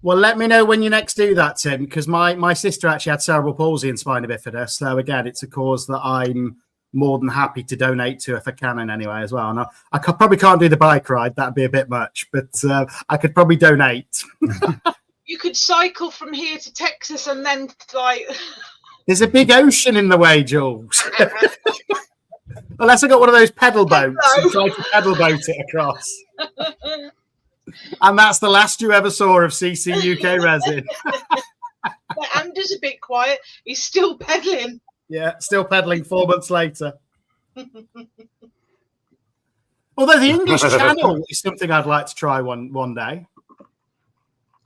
Well, let me know when you next do that, Tim, because my sister actually had cerebral palsy and spina bifida. So again, it's a cause that I'm more than happy to donate to if I can in any way as well. And I probably can't do the bike ride. That'd be a bit much, but I could probably donate. You could cycle from here to Texas and then There's a big ocean in the way, Jules. Unless I got one of those pedal boats and try to pedal boat it across. And that's the last you ever saw of CCUK Resin. Andy's a bit quiet. He's still pedaling. Yeah, still pedaling 4 months later. Although the English Channel is something I'd like to try one day.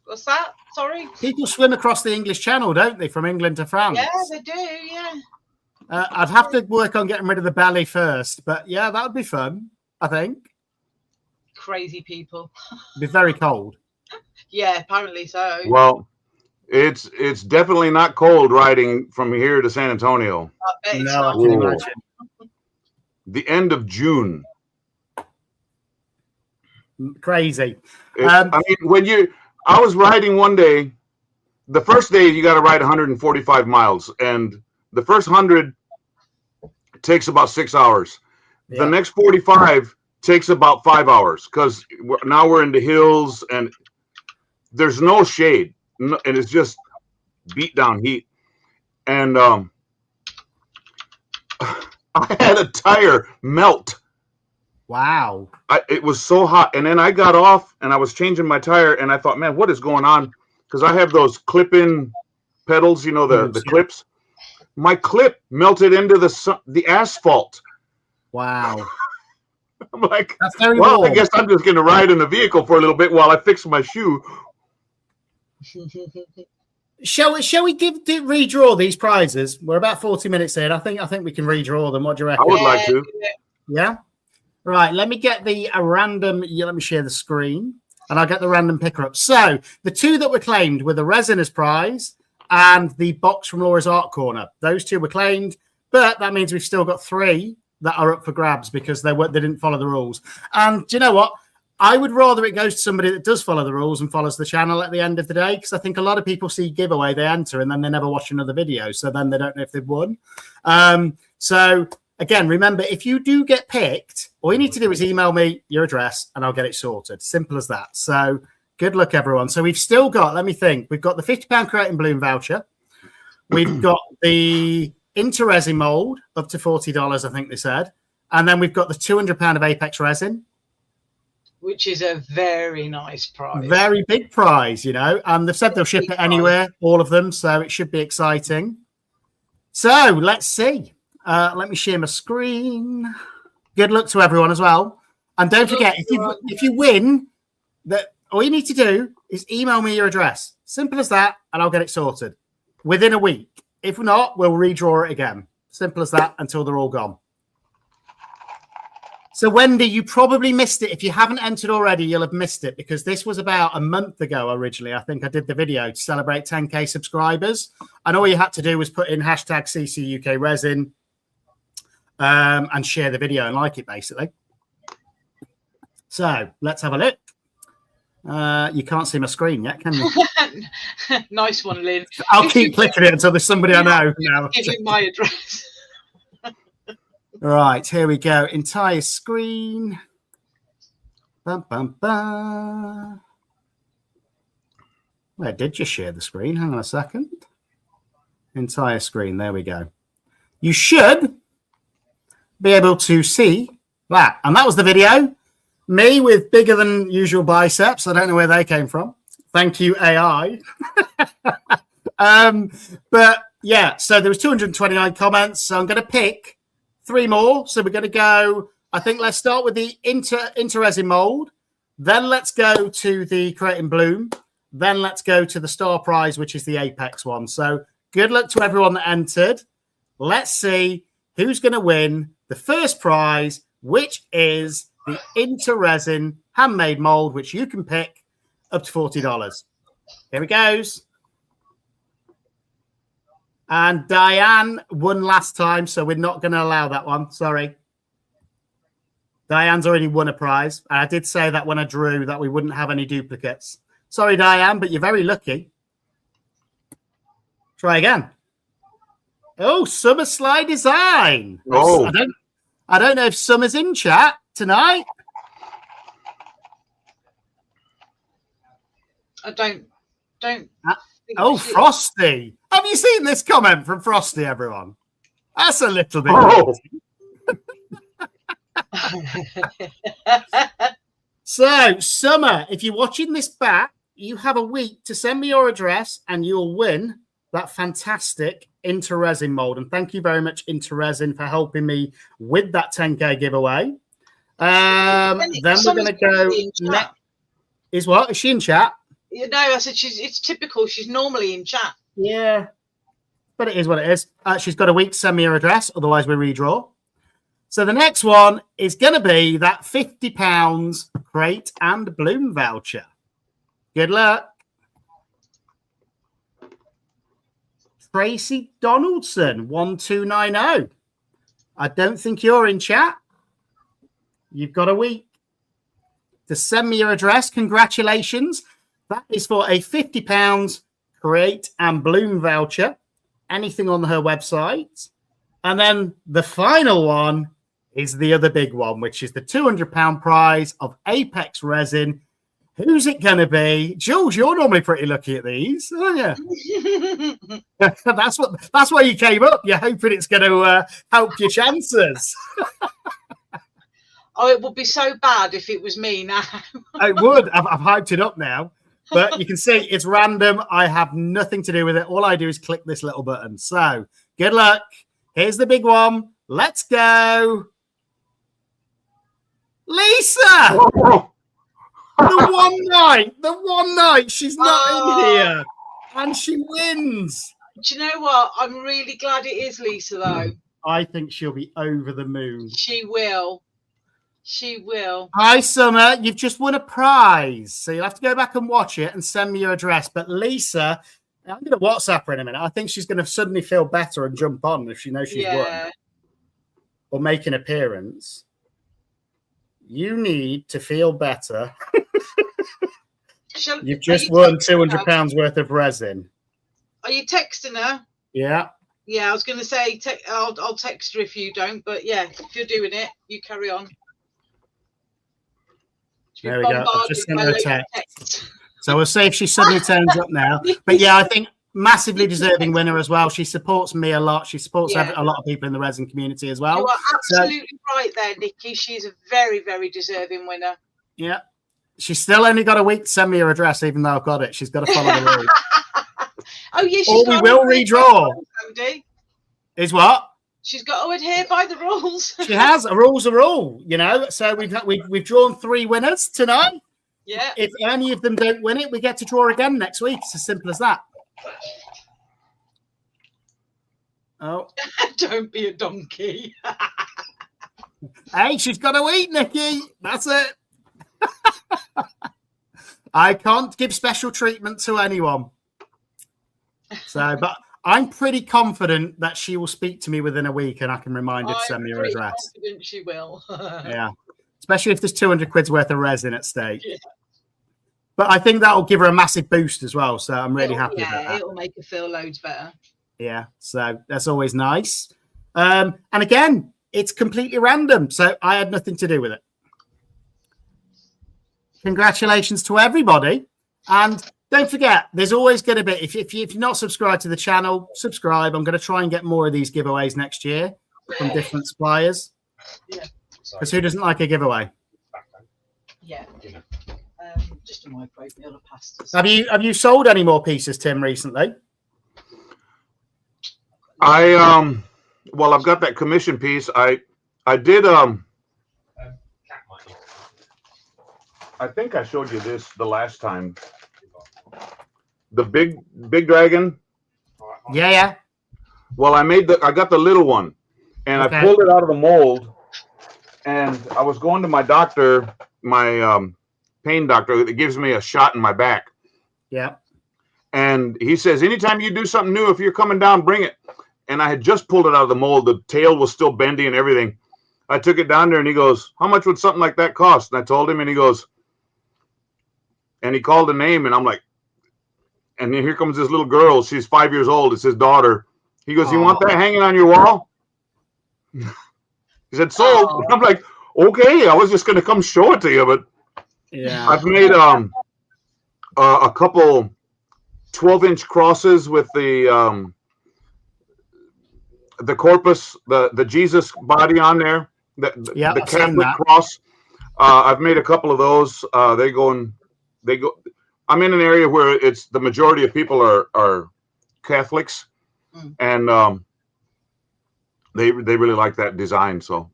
What's that? Sorry? People swim across the English Channel, don't they, from England to France? Yeah, they do, yeah. I'd have to work on getting rid of the belly first, but yeah, that would be fun, I think. Crazy people. It'd be very cold. Yeah, apparently so. Well, it's definitely not cold riding from here to San Antonio. I bet I can imagine. The end of June. Crazy. I mean, I was riding one day. The first day you got to ride 145 miles, and the first 100 takes about 6 hours. Yeah. The next 45 takes about 5 hours because now we're in the hills and there's no shade, and it's just beat down heat. And I had a tire melt. Wow. It was so hot. And then I got off and I was changing my tire and I thought, man, what is going on? Because I have those clip-in pedals, you know, the clips. My clip melted into the asphalt. Wow. I'm like, that's very well, warm. I guess I'm just going to ride in the vehicle for a little bit while I fix my shoe. Shall we redraw these prizes? We're about 40 minutes in. I think we can redraw them. What do you reckon? I would like to. Yeah. Right. Let me get a random. Let me share the screen, and I'll get the random picker up. So the two that were claimed were the resin as prize and the box from Laura's Art Corner. Those two were claimed, but that means we've still got 3 that are up for grabs because they didn't follow the rules. And do you know what? I would rather it goes to somebody that does follow the rules and follows the channel at the end of the day, because I think a lot of people see giveaway, they enter, and then they never watch another video. So then they don't know if they've won. So again, remember, if you do get picked, all you need to do is email me your address and I'll get it sorted. Simple as that. So good luck, everyone. So we've still got, let me think, we've got the £50 Creating Bloom voucher. We've got the Resin mold up to $40, I think they said. And then we've got the £200 of Apex resin, which is a very nice prize. Very big prize, you know. And they've said they'll ship it anywhere, all of them. So it should be exciting. So let's see. Let me share my screen. Good luck to everyone as well. And don't forget, if you win, that all you need to do is email me your address. Simple as that, and I'll get it sorted within a week. If not, we'll redraw it again. Simple as that until they're all gone. So, Wendy, you probably missed it. If you haven't entered already, you'll have missed it because this was about a month ago originally. I think I did the video to celebrate 10K subscribers. And all you had to do was put in hashtag CCUK Resin and share the video and like it, basically. So, let's have a look. You can't see my screen yet, can you? Nice one, Lynn. I'll keep clicking it until there's somebody I know. Now. Give you my address. Right, here we go. Entire screen. Bum, bum, bum. Where did you share the screen? Hang on a second. Entire screen. There we go. You should be able to see that. And that was the video. Me with bigger than usual biceps. I don't know where they came from. Thank you, AI. But yeah, so there was 229 comments. So I'm going to pick 3 more. So we're going to go, I think let's start with the Resin mold. Then let's go to the Creating Bloom. Then let's go to the star prize, which is the Apex one. So good luck to everyone that entered. Let's see who's going to win the first prize, which is the Resin handmade mold, which you can pick up to $40. Here it goes. And Diane won last time, so we're not going to allow that one. Sorry. Diane's already won a prize. And I did say that when I drew that we wouldn't have any duplicates. Sorry, Diane, but you're very lucky. Try again. Oh, Summer Sly Design. Oh. I don't know if Summer's in chat tonight. I don't. Oh, Frosty. Have you seen this comment from Frosty, everyone? That's a little bit. Oh. So, Summer, if you're watching this back, you have a week to send me your address and you'll win that fantastic Resin mold. And thank you very much, Resin, for helping me with that 10K giveaway. Then we're going to go next. Is what? Is she in chat? No, I said it's typical. She's normally in chat. Yeah, but it is what it is. She's got a week to send me her address, otherwise we redraw. So the next one is going to be that £50 Crate and Bloom voucher. Good luck. Tracy Donaldson, 1290. I don't think you're in chat. You've got a week to send me your address. Congratulations. That is for a £50 Create and Bloom voucher. Anything on her website. And then the final one is the other big one, which is the £200 prize of Apex Resin. Who's it going to be? Jules, you're normally pretty lucky at these, aren't you? That's why you came up. You're hoping it's going to help your chances. Oh, it would be so bad if it was me now. It would. I've hyped it up now. But you can see it's random. I have nothing to do with it. All I do is click this little button. So good luck. Here's the big one. Let's go. Lisa! Oh. The one night she's not in here. And she wins. Do you know what? I'm really glad it is Lisa, though. I think she'll be over the moon. She will. She will. Hi, Summer. You've just won a prize. So you'll have to go back and watch it and send me your address. But Lisa, I'm going to WhatsApp her in a minute. I think she's going to suddenly feel better and jump on if she knows she's won. Or make an appearance. You need to feel better. You've just won £200 worth of resin. Are you texting her? Yeah. Yeah, I was going to say, I'll text her if you don't. But yeah, if you're doing it, you carry on. There we go. I've just sent her a text. So we'll see if she suddenly turns up now. But yeah, I think massively deserving winner as well. She supports me a lot. She supports a lot of people in the resin community as well. You are absolutely right there, Nikki. She's a very, very deserving winner. Yeah. She's still only got a week to send me her address, even though I've got it. She's got to follow the rules. Oh, yes. Or we will redraw. Is what? She's got to adhere by the rules. She has. A rule's a rule, you know. So we've drawn 3 winners tonight. Yeah. If any of them don't win it, we get to draw again next week. It's as simple as that. Oh. Don't be a donkey. Hey, she's got to eat, Nikki. That's it. I can't give special treatment to anyone. So, but I'm pretty confident that she will speak to me within a week and I can remind her to send me her address. I'm confident she will. Yeah. Especially if there's 200 quid's worth of resin at stake. Yeah. But I think that will give her a massive boost as well. So I'm really happy about that. It'll make her feel loads better. Yeah. So that's always nice. And again, it's completely random. So I had nothing to do with it. Congratulations to everybody. And don't forget, there's always going to be, if you're not subscribed to the channel, subscribe. I'm going to try and get more of these giveaways next year from different suppliers. Yeah. Because who doesn't like a giveaway? Yeah. Just a microwave meal of pastas. Have you sold any more pieces, Tim, recently? Well, I've got that commission piece. I did I think I showed you this the last time. The big dragon. Yeah. Well, I got the little one, and I pulled it out of the mold, and I was going to my doctor, my pain doctor, that gives me a shot in my back. Yeah. And he says, anytime you do something new, if you're coming down, bring it. And I had just pulled it out of the mold. The tail was still bendy and everything. I took it down there, and he goes, how much would something like that cost? And I told him, and he goes, and he called a name, and I'm like, and then here comes this little girl. She's 5 years old. It's his daughter. He goes, you want that hanging on your wall? He said, sold. I'm like, okay, I was just going to come show it to you, but yeah, I've made a couple 12-inch crosses with the corpus, the Jesus body on there, the Catholic cross. I've made a couple of those. They go. I'm in an area where it's the majority of people are Catholics, and they really like that design. So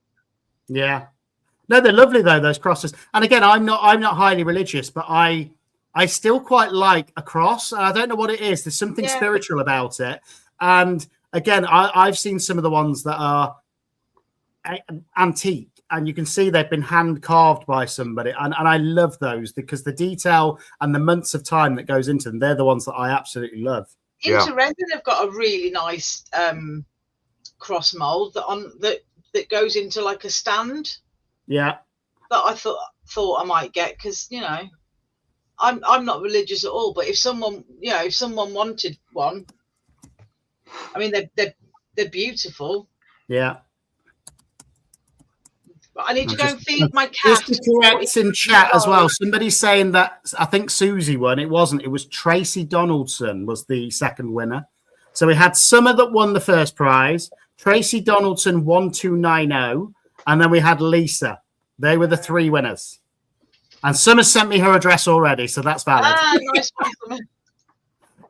yeah, no, they're lovely though, those crosses. And again, I'm not highly religious, but I still quite like a cross. And I don't know what it is. There's something spiritual about it. And again, I've seen some of the ones that are antique. And you can see they've been hand carved by somebody. And I love those because the detail and the months of time that goes into them, they're the ones that I absolutely love. Into Resin have got a really nice cross mold that goes into like a stand. Yeah. That I thought I might get because, you know, I'm not religious at all. But if someone wanted one, I mean, they're beautiful. Yeah. But I need to go and feed my cat. Just to correct in chat as well, somebody's saying that I think Susie won. It wasn't. It was Tracy Donaldson was the second winner. So we had Summer that won the first prize, Tracy Donaldson 1290, and then we had Lisa. They were the three winners. And Summer sent me her address already, so that's valid. Nice one.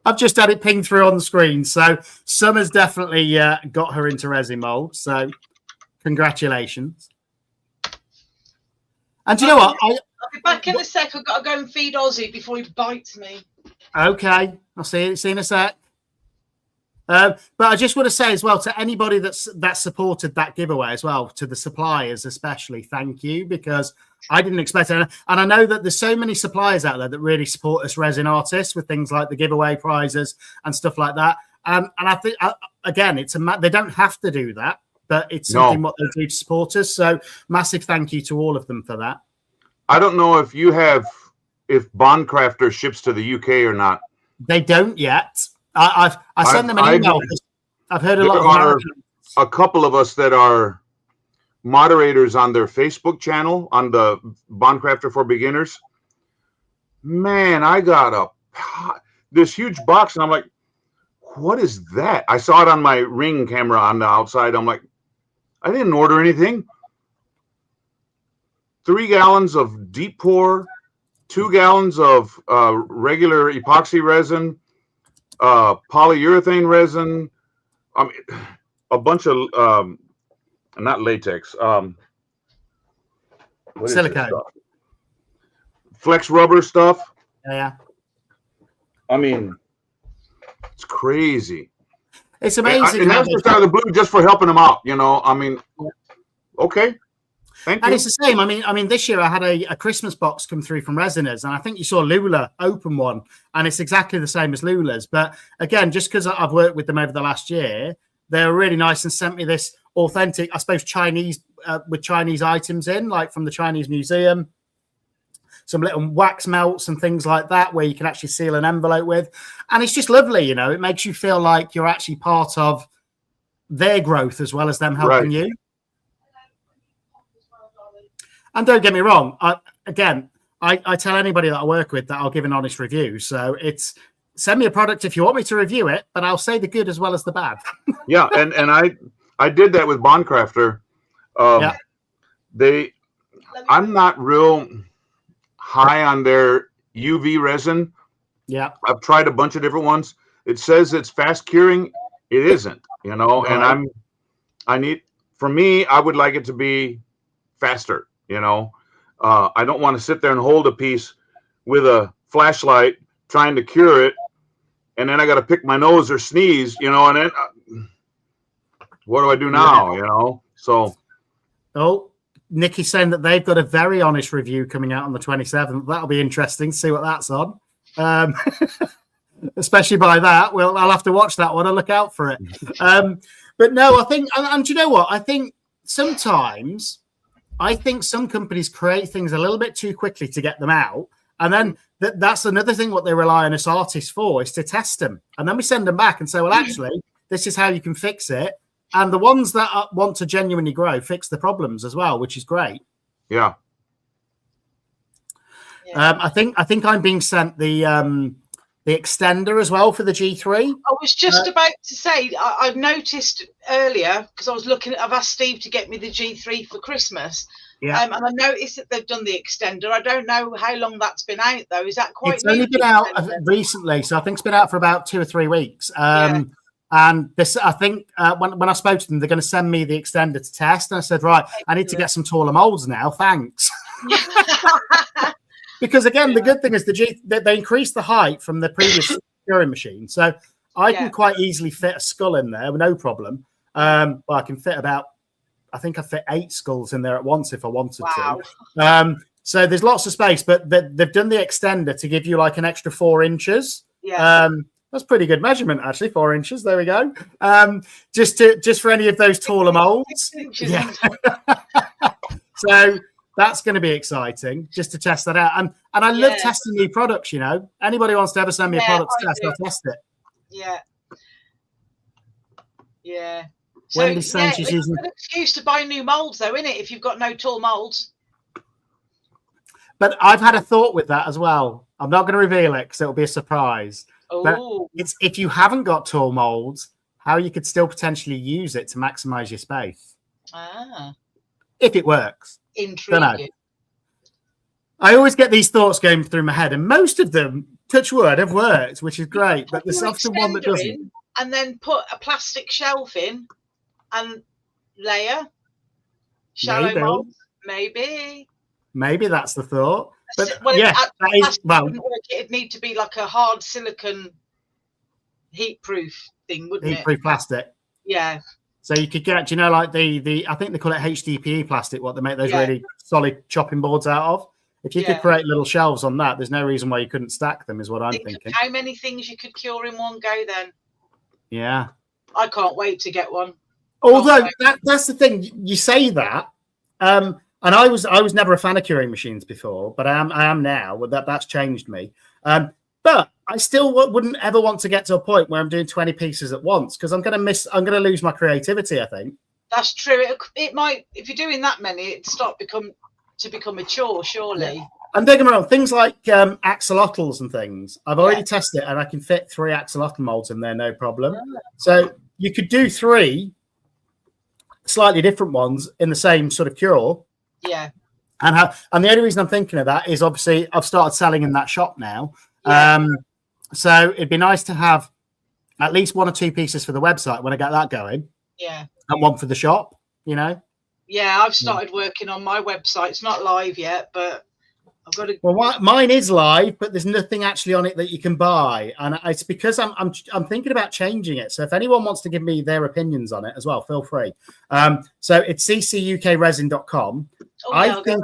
I've just had it ping through on the screen. So Summer's definitely got her into resin mold. So congratulations. And do you know what? I'll be back in a sec. I've got to go and feed Ozzy before he bites me. Okay. I'll see you in a sec. But I just want to say as well to anybody that supported that giveaway as well, to the suppliers especially, thank you, because I didn't expect it. And I know that there's so many suppliers out there that really support us resin artists with things like the giveaway prizes and stuff like that. And I think, again, they don't have to do that, but it's something what they do to support us. So massive thank you to all of them for that. I don't know if Bondcrafter ships to the UK or not. They don't yet. I sent them an email. I've heard a lot of Americans. A couple of us that are moderators on their Facebook channel on the Bondcrafter for Beginners. Man, I got this huge box, and I'm like, what is that? I saw it on my Ring camera on the outside. I'm like, I didn't order anything. 3 gallons of deep pour, 2 gallons of regular epoxy resin, polyurethane resin, a bunch of not latex, silicone, flex rubber stuff. Yeah. I mean, it's crazy. It's amazing. And that's just out of the blue, just for helping them out. You know, I mean, okay. Thank you. And it's the same. I mean, this year I had a Christmas box come through from Resiners, and I think you saw Lula open one, and it's exactly the same as Lula's. But again, just because I've worked with them over the last year, they were really nice and sent me this authentic, I suppose, Chinese with Chinese items in, like from the Chinese museum, some little wax melts and things like that, where you can actually seal an envelope with. And it's just lovely, you know. It makes you feel like you're actually part of their growth as well as them helping you. And don't get me wrong, I tell anybody that I work with that I'll give an honest review. So it's send me a product if you want me to review it, but I'll say the good as well as the bad. Yeah, and I did that with Bondcrafter. I'm not real high on their UV resin. Yeah, I've tried a bunch of different ones. It says it's fast curing. It isn't, you know. And for me, I would like it to be faster. You know, I don't want to sit there and hold a piece with a flashlight trying to cure it, and then I got to pick my nose or sneeze, you know, and then what do I do now, you know? So, Nikki's saying that they've got a very honest review coming out on the 27th. That'll be interesting to see what that's on. Especially by that, I'll have to watch that one and look out for it. But no, I think, and do you know what? I think sometimes. I think some companies create things a little bit too quickly to get them out. And then that's another thing what they rely on us artists for is to test them. And then we send them back and say, well, actually, this is how you can fix it. And the ones that want to genuinely grow fix the problems as well, which is great. Yeah. I think I'm being sent the extender as well for the G3. I was just about to say, I've noticed earlier, because I've asked Steve to get me the G3 for Christmas. Yeah. And I noticed that they've done the extender. I don't know how long that's been out, though. Is that quite new? It's only been out recently, so I think it's been out for about 2 or 3 weeks. And this, I think, when I spoke to them, they're going to send me the extender to test. And I said, right, I need to get some taller molds now. Thanks. Because again, the good thing is they increased the height from the previous curing machine, so I can quite easily fit a skull in there with no problem. But I can fit I think I fit 8 skulls in there at once if I wanted to. So there's lots of space, but they've done the extender to give you like an extra 4 inches. Yeah, that's pretty good measurement actually. 4 inches. There we go. Just for any of those taller molds. Yeah. So. That's going to be exciting just to test that out. And I love testing new products, you know. Anybody wants to ever send me a product test, I'll test it. Yeah. Yeah. So Wendy saying she's it's using. an excuse to buy new molds, though, isn't it? If you've got no tall molds. But I've had a thought with that as well. I'm not going to reveal it because it'll be a surprise. But Oh, it's if you haven't got tall molds, how you could still potentially use it to maximize your space if it works. intriguing. I always get these thoughts going through my head, and most of them, touch wood, have worked, which is great. But there's Put your often one that extender doesn't. in, and then put a plastic shelf in and layer shallow Maybe. molds. Maybe. Maybe that's the thought. But Well, yeah, that is, plastic well, wouldn't work. It'd need to be like a hard silicon heat-proof thing, wouldn't it? heat-proof plastic. Yeah. So you could get, you know, like the I think they call it HDPE plastic, what they make those Yeah. really solid chopping boards out of. If you Yeah. could create little shelves on that, there's no reason why you couldn't stack them, is what I'm Think of thinking. how many things you could cure in one go then. Yeah. I can't wait to get one. Although that's the thing, you say that, and I was never a fan of curing machines before, but I am now. Well, that's changed me. But I still wouldn't ever want to get to a point where I'm doing 20 pieces at once because I'm going to lose my creativity, I think. That's true. It might, if you're doing that many, it'd start become a chore, surely. Yeah. And don't get me wrong, things like axolotls and things, I've already tested it, and I can fit 3 axolotl molds in there, no problem. So you could do 3 slightly different ones in the same sort of cure. Yeah. And the only reason I'm thinking of that is obviously I've started selling in that shop now. Yeah. So it'd be nice to have at least 1 or 2 pieces for the website when I get that going. Yeah. And 1 for the shop, you know? Yeah, I've started working on my website. It's not live yet, but I've got to. Well, mine is live, but there's nothing actually on it that you can buy, and it's because I'm thinking about changing it. So if anyone wants to give me their opinions on it as well, feel free. So it's CCUKResin.com. I think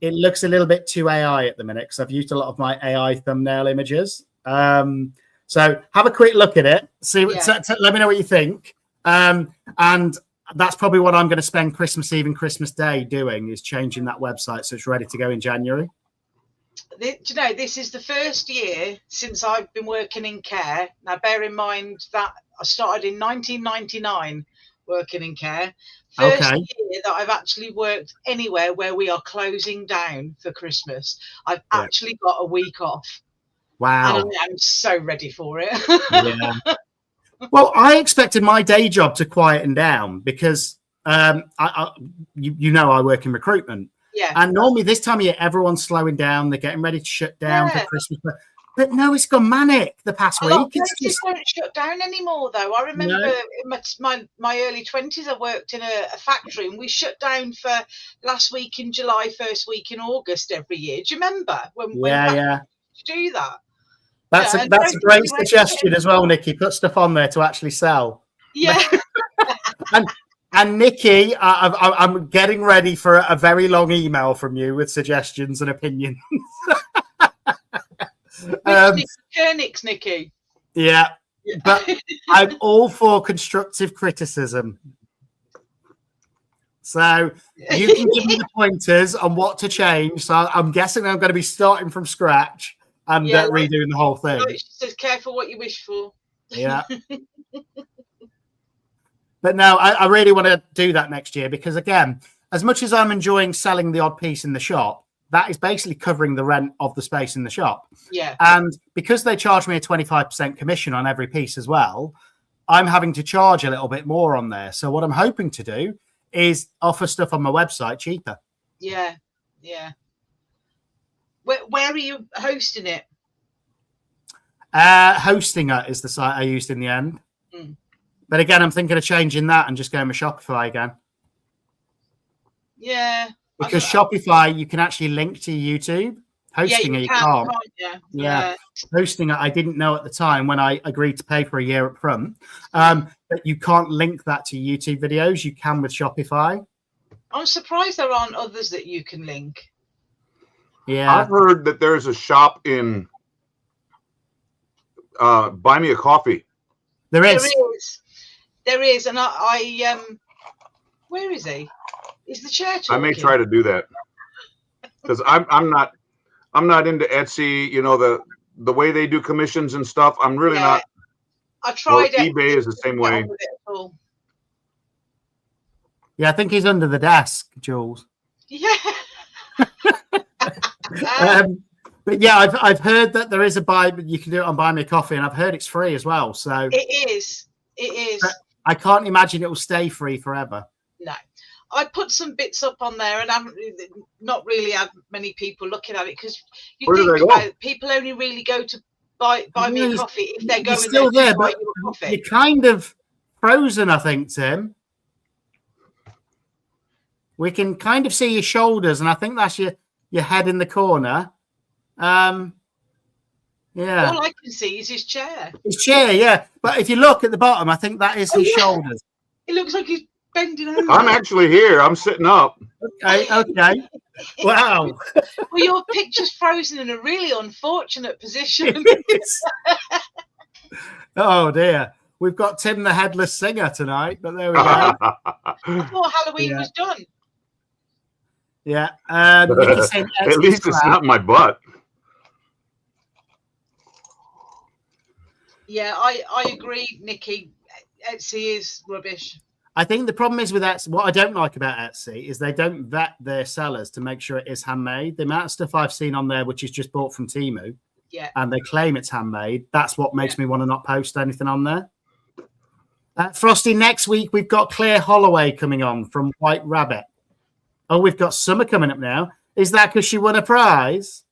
it looks a little bit too AI at the minute because I've used a lot of my AI thumbnail images. So have a quick look at it. See, let me know what you think. And that's probably what I'm going to spend Christmas Eve and Christmas Day doing, is changing that website so it's ready to go in January. Do you know, this is the first year since I've been working in care. Now, bear in mind that I started in 1999 working in care. First year that I've actually worked anywhere where we are closing down for Christmas. I've actually got a week off. Wow. And I'm so ready for it. Yeah. Well, I expected my day job to quieten down because you know I work in recruitment. Yeah. And normally this time of year, everyone's slowing down. They're getting ready to shut down for Christmas. But no, it's gone manic the past week. It's just don't shut down anymore, though. I remember in my early 20s, I worked in a factory, and we shut down for last week in July, first week in August every year. Do you remember when to do that? That's a great suggestion as well, Nikki. Put stuff on there to actually sell. Yeah. And Nikki, I'm getting ready for a very long email from you with suggestions and opinions. Koenig's, Nikki. Yeah, but I'm all for constructive criticism. So you can give me the pointers on what to change. So I'm guessing I'm going to be starting from scratch and redoing the whole thing. Just careful what you wish for. Yeah. But no, I really want to do that next year because, again, as much as I'm enjoying selling the odd piece in the shop, that is basically covering the rent of the space in the shop. Yeah. And because they charge me a 25% commission on every piece as well, I'm having to charge a little bit more on there. So what I'm hoping to do is offer stuff on my website cheaper. Yeah. Yeah. Where are you hosting it? Hostinger is the site I used in the end. Mm. But again, I'm thinking of changing that and just going with Shopify again. Yeah. Because Shopify, you can actually link to YouTube. Hostinger, you can't. Yeah. Hostinger, I didn't know at the time when I agreed to pay for a year up front. But you can't link that to YouTube videos. You can with Shopify. I'm surprised there aren't others that you can link. Yeah. I've heard that there's a shop in Buy Me a Coffee. There is. There is. And I where is he? Is the chair talking? I may try to do that because I'm not into Etsy. You know, the way they do commissions and stuff. I'm really not. I tried eBay is the same way. Yeah, I think he's under the desk, Jules. Yeah. But yeah, I've heard that there is a buy, but you can do it on Buy Me a Coffee, and I've heard it's free as well. So It is. It is. I can't imagine it will stay free forever. No. I put some bits up on there and not really had many people looking at it because you Where do think they go? about it, people only really go to buy me a coffee if they're going still there there, to buy but you a coffee. you're kind of frozen, I think, Tim. We can kind of see your shoulders, and I think that's your head in the corner. Yeah. All I can see is his chair. His chair, yeah. But if you look at the bottom, I think that is his shoulders. It looks like he's bending over. I'm actually here. I'm sitting up. Okay. Wow. Well, your picture's frozen in a really unfortunate position. Oh dear. We've got Tim the Headless Singer tonight, but there we go. I thought Halloween was done. Yeah. At least it's not my butt. Yeah, I agree, Nikki. Etsy is rubbish. I think the problem is with Etsy, what I don't like about Etsy is they don't vet their sellers to make sure it is handmade. The amount of stuff I've seen on there, which is just bought from Temu, and they claim it's handmade, that's what makes me want to not post anything on there. Frosty, next week we've got Claire Holloway coming on from White Rabbit. Oh, we've got Summer coming up now. Is that because she won a prize?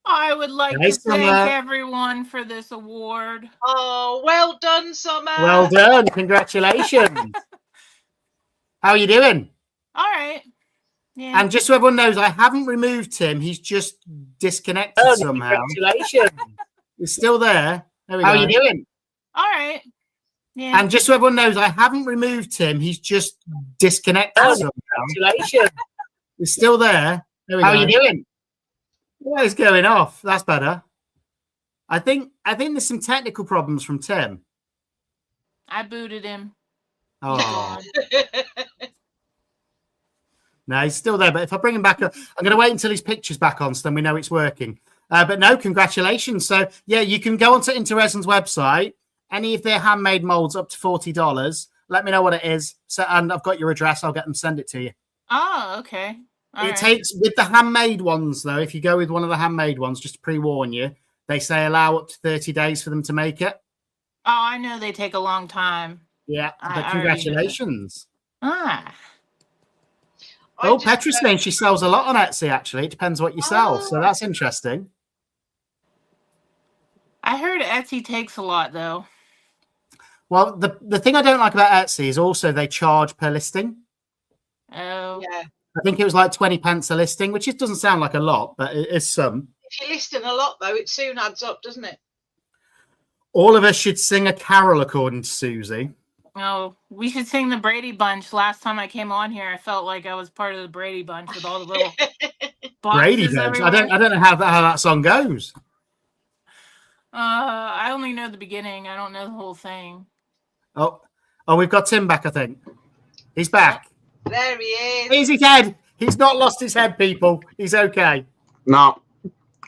I would like to thank everyone for this award. Oh, well done, Summer. Well done. Congratulations. How are you doing? All right. Yeah. And just so everyone knows, I haven't removed Tim. He's just disconnected somehow. Congratulations. He's still there. There we go. How are you doing? All right. Yeah. And just so everyone knows, I haven't removed Tim. He's just disconnected somehow. Congratulations. He's still there. There we go. How are you doing? What is going off? That's better. I think there's some technical problems from Tim. I booted him. Oh. No, he's still there. But if I bring him back up, I'm going to wait until his picture's back on, so then we know it's working. But no, congratulations. So, yeah, you can go onto Resin's website. Any of their handmade molds up to $40. Let me know what it is. So, and I've got your address. I'll get them to send it to you. Oh, okay. It takes, with the handmade ones, though, if you go with one of the handmade ones, just to pre-warn you, they say allow up to 30 days for them to make it. Oh, I know they take a long time. Yeah, but congratulations. Petra's saying she sells a lot on Etsy, actually. It depends what you sell, so that's interesting. I heard Etsy takes a lot, though. Well, the thing I don't like about Etsy is also they charge per listing. Oh. Yeah. I think it was like 20 pence a listing, which doesn't sound like a lot, but it is some. If you're listing a lot, though, it soon adds up, doesn't it? All of us should sing a carol, according to Susie. Oh, we should sing the Brady Bunch. Last time I came on here, I felt like I was part of the Brady Bunch with all the little Brady Bunch. I don't know how that song goes. I only know the beginning. I don't know the whole thing. Oh, we've got Tim back, I think. He's back. There he is. He's his head. He's not lost his head, people. He's okay. No.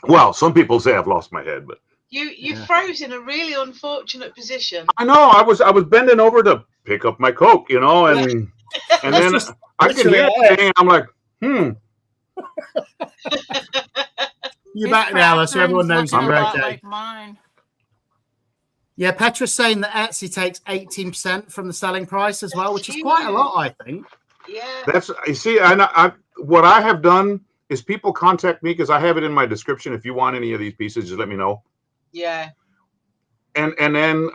Well, some people say I've lost my head, but you froze in a really unfortunate position. I know. I was bending over to pick up my Coke, and then I could hear it, and I'm like, You're back now, so everyone knows you're okay. Like mine. Yeah, Petra's saying that Etsy takes 18% from the selling price as well, which is quite a lot, I think. Yeah. That's, you see, what I have done is people contact me because I have it in my description. If you want any of these pieces, just let me know. Yeah. And then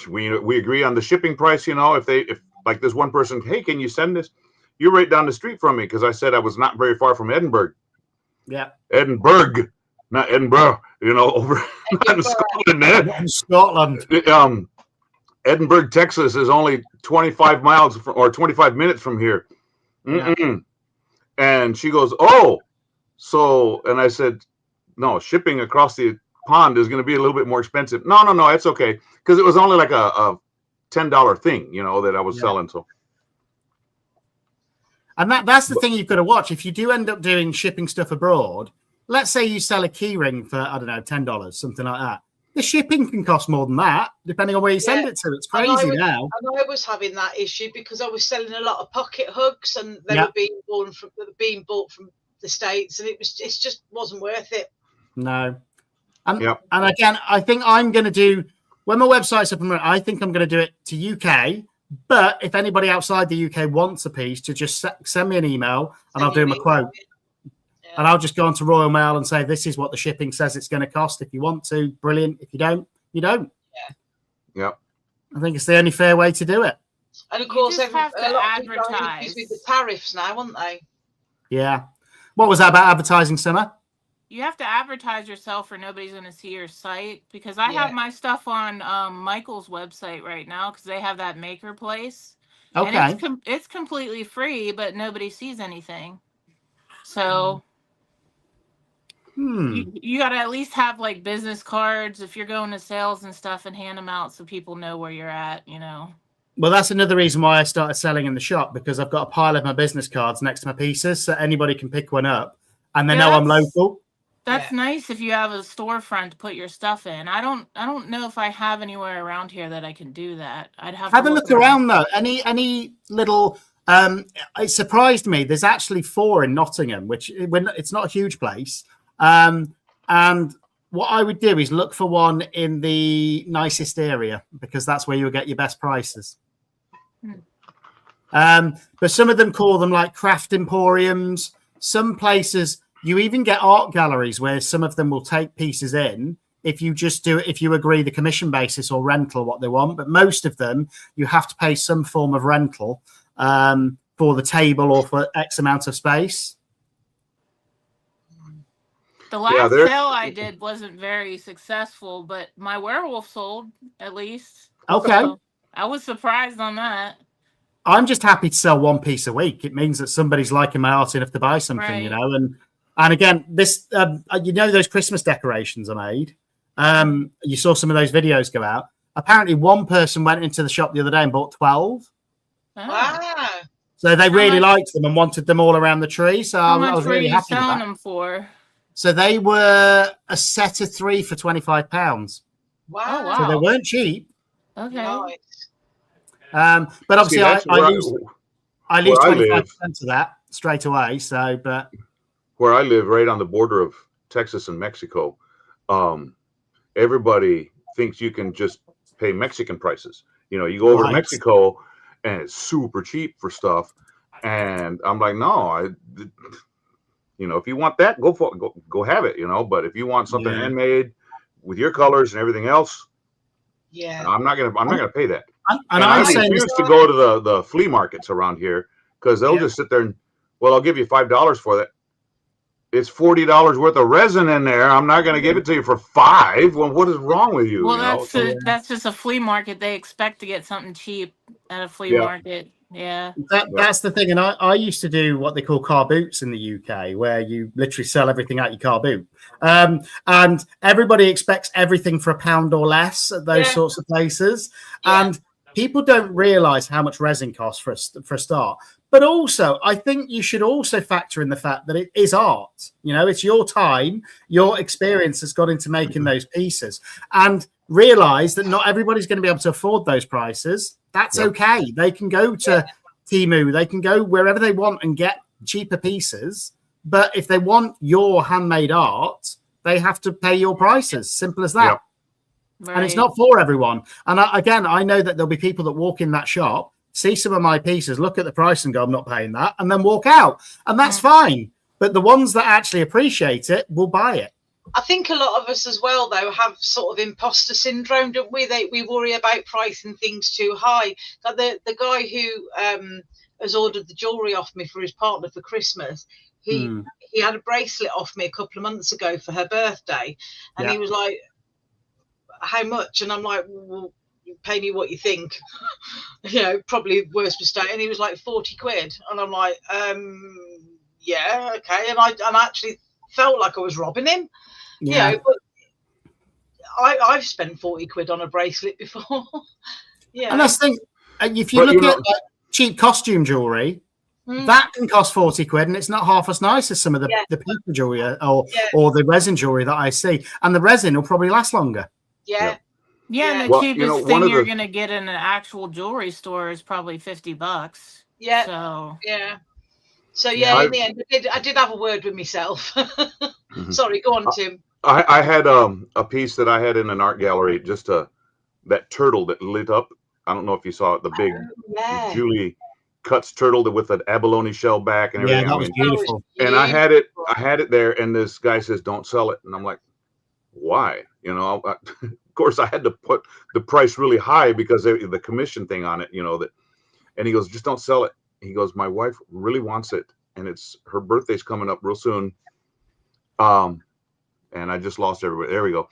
we agree on the shipping price. If like this one person, hey, can you send this? You're right down the street from me because I said I was not very far from Edinburgh. Yeah. Edinburgh, not Edinburgh. Over in Scotland. In Scotland. Edinburgh, Texas is only 25 miles or 25 minutes from here. Yeah. And she goes, oh, so, and I said, no, shipping across the pond is going to be a little bit more expensive. No, it's okay. Because it was only like a $10 thing, that I was selling. So, and that's the thing you've got to watch. If you do end up doing shipping stuff abroad, let's say you sell a key ring for, I don't know, $10, something like that. the shipping can cost more than that, depending on where you send it to. It's crazy now. And I was having that issue because I was selling a lot of pocket hooks, and they were being bought from the States, and it just wasn't worth it. No. And again, I think I'm going to do, when my website's up and running, I think I'm going to do it to UK. But if anybody outside the UK wants a piece, to just send me an email and I'll do them a quote. Yeah. And I'll just go onto Royal Mail and say, this is what the shipping says it's going to cost. If you want to, brilliant. If you don't, you don't. Yeah. Yep. I think it's the only fair way to do it. And of course, you have to advertise with the tariffs now, aren't they? Yeah. What was that about advertising, Summer? You have to advertise yourself or nobody's going to see your site, because I have my stuff on Michael's website right now because they have that maker place. Okay. And it's completely free, but nobody sees anything. So you got to at least have like business cards if you're going to sales and stuff, and hand them out so people know where you're at, you know. Well, that's another reason why I started selling in the shop, because I've got a pile of my business cards next to my pieces, so anybody can pick one up and they know I'm local. That's nice if you have a storefront to put your stuff in. I don't know if I have anywhere around here that I can do that. I'd have a look around though. Any little it surprised me. There's actually 4 in Nottingham, which when it's not a huge place. And what I would do is look for one in the nicest area, because that's where you'll get your best prices. But some of them call them like craft emporiums. Some places you even get art galleries where some of them will take pieces in if you just do it, if you agree the commission basis or rental what they want. But most of them, you have to pay some form of rental for the table or for X amount of space. The last sale I did wasn't very successful, but my werewolf sold at least. Okay. So I was surprised on that. I'm just happy to sell one piece a week. It means that somebody's liking my art enough to buy something, you know. And again, this, you know, those Christmas decorations I made. You saw some of those videos go out. Apparently, one person went into the shop the other day and bought 12. Wow. So they really liked them and wanted them all around the tree. So I was really happy with that. Selling them for? So they were a set of 3 for £25. Wow. So they weren't cheap. Okay. Nice. But obviously, I lose 25% of that straight away. So, but where I live, right on the border of Texas and Mexico, everybody thinks you can just pay Mexican prices. You know, you go over to Mexico and it's super cheap for stuff. And I'm like, no, you know, if you want that, go for it, go have it, you know. But if you want something handmade with your colors and everything else, I'm not gonna pay that. And I refuse to go to the flea markets around here, because they'll just sit there and, well, I'll give you $5 for that. It's $40 worth of resin in there. I'm not going to give it to you for $5. Well, what is wrong with you? Well, that's just a flea market. They expect to get something cheap at a flea market. Yeah. That's the thing. And I used to do what they call car boots in the UK, where you literally sell everything out your car boot. And everybody expects everything for £1 or less at those sorts of places. Yeah. And people don't realize how much resin costs for a start. But also, I think you should also factor in the fact that it is art. You know, it's your time, your experience has got into making those pieces. And realize that not everybody's going to be able to afford those prices. That's okay. They can go to Temu. They can go wherever they want and get cheaper pieces. But if they want your handmade art, they have to pay your prices. Simple as that. Yep. Right. And it's not for everyone. And I know that there'll be people that walk in that shop, see some of my pieces, look at the price and go, I'm not paying that, and then walk out. And that's fine. But the ones that actually appreciate it will buy it. I think a lot of us as well, though, have sort of imposter syndrome, don't we? We worry about pricing things too high. Like the guy who has ordered the jewellery off me for his partner for Christmas, he had a bracelet off me a couple of months ago for her birthday. And he was like, how much? And I'm like, well, pay me what you think. You know, probably worst mistake. And he was like 40 quid. And I'm like, yeah, okay. And I actually felt like I was robbing him. Yeah. You know, but I've spent 40 quid on a bracelet before. Yeah. And that's the thing. If you look at cheap costume jewellery, that can cost 40 quid, and it's not half as nice as some of the paper jewellery or the resin jewellery that I see. And the resin will probably last longer. Yeah. Yeah, and the Well, cheapest one thing of you're the gonna get in an actual jewelry store is probably $50. Yeah. So Yeah. So Yeah. in the end, I did have a word with myself. Sorry, go on, Tim. I had a piece that I had in an art gallery, just that turtle that lit up. I don't know if you saw it, the big Yeah. Julie Cuts turtle with an abolone shell back and everything. Yeah, that was beautiful. And I had it there, and this guy says, "Don't sell it." And I'm like, "Why?" Of course, I had to put the price really high because the commission thing on it, that. And he goes, "Just don't sell it." He goes, "My wife really wants it, and it's her birthday's coming up real soon." And I just lost everybody. There we go.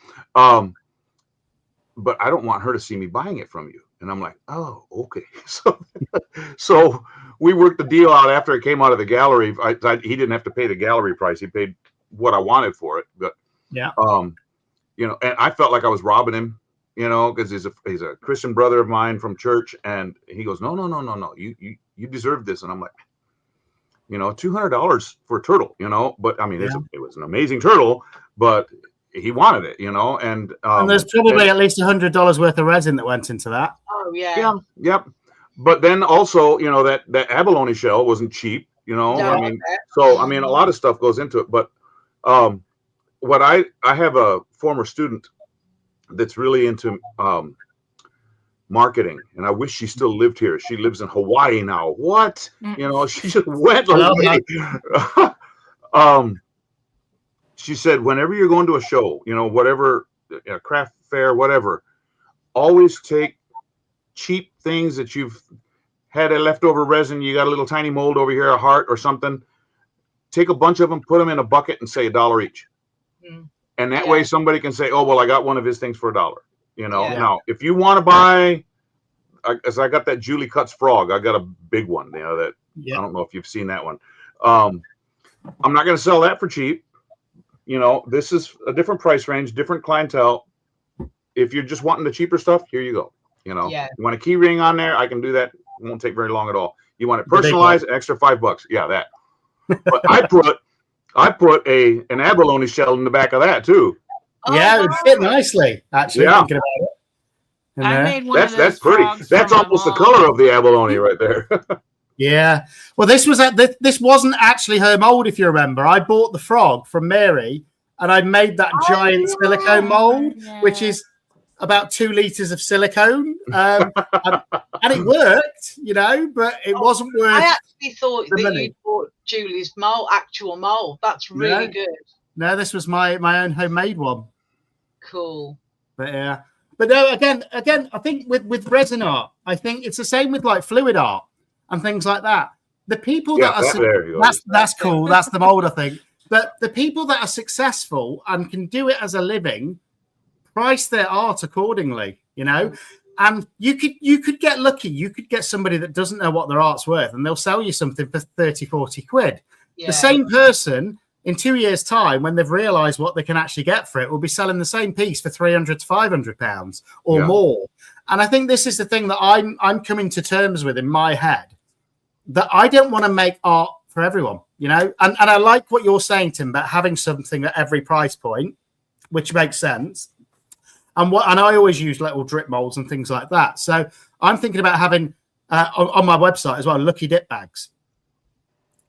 But I don't want her to see me buying it from you. And I'm like, "Oh, okay." So we worked the deal out after it came out of the gallery. He didn't have to pay the gallery price. He paid what I wanted for it. But yeah, and I felt like I was robbing him, because he's a Christian brother of mine from church, and he goes, "No, you deserve this." And I'm like, $200 for a turtle, but I mean, it was an amazing turtle, but he wanted it, and there's probably at least $100 worth of resin that went into that. Oh yeah. Yep. But then also, that abalone shell wasn't cheap, No, I mean, a lot of stuff goes into it. But what I have a former student that's really into marketing, and I wish she still lived here. She lives in Hawaii now. What? She just went away. She said, whenever you're going to a show, whatever, craft fair, whatever, always take cheap things that you've had a leftover resin. You got a little tiny mold over here, a heart or something. Take a bunch of them, put them in a bucket, and say $1 each. And that way somebody can say, "Oh, well, I got one of his things for $1." Now, if you want to buy, as I got that Julie Cuts frog, I got a big one. I don't know if you've seen that one. I'm not going to sell that for cheap. This is a different price range, different clientele. If you're just wanting the cheaper stuff, here you go. You want a key ring on there, I can do that. It won't take very long at all. You want it personalized, extra $5. Yeah, that. But I put an abalone shell in the back of that too. Yeah, it fit nicely. Actually, thinking about it. I made one of those. That's pretty. That's almost the color of the abalone right there. Yeah. Well, this wasn't actually her mold, if you remember. I bought the frog from Mary, and I made that giant silicone mold, which is about 2 liters of silicone, and it worked, but it wasn't worth. I actually thought that you bought Julie's actual mold. That's really good. No, this was my own homemade one. Cool. But yeah, but no, again, I think with resin art, I think it's the same with like fluid art and things like that. The people that's cool. That's the mold, I think. But the people that are successful and can do it as a living price their art accordingly, and you could get lucky. You could get somebody that doesn't know what their art's worth, and they'll sell you something for 30-40 quid. The same person in 2 years' time, when they've realized what they can actually get for it, will be selling the same piece for £300 to £500 or more. And I think this is the thing that I'm coming to terms with in my head, that I don't want to make art for everyone, and I like what you're saying, Tim, about having something at every price point, which makes sense. And I always use little drip molds and things like that. So I'm thinking about having on my website as well, lucky dip bags,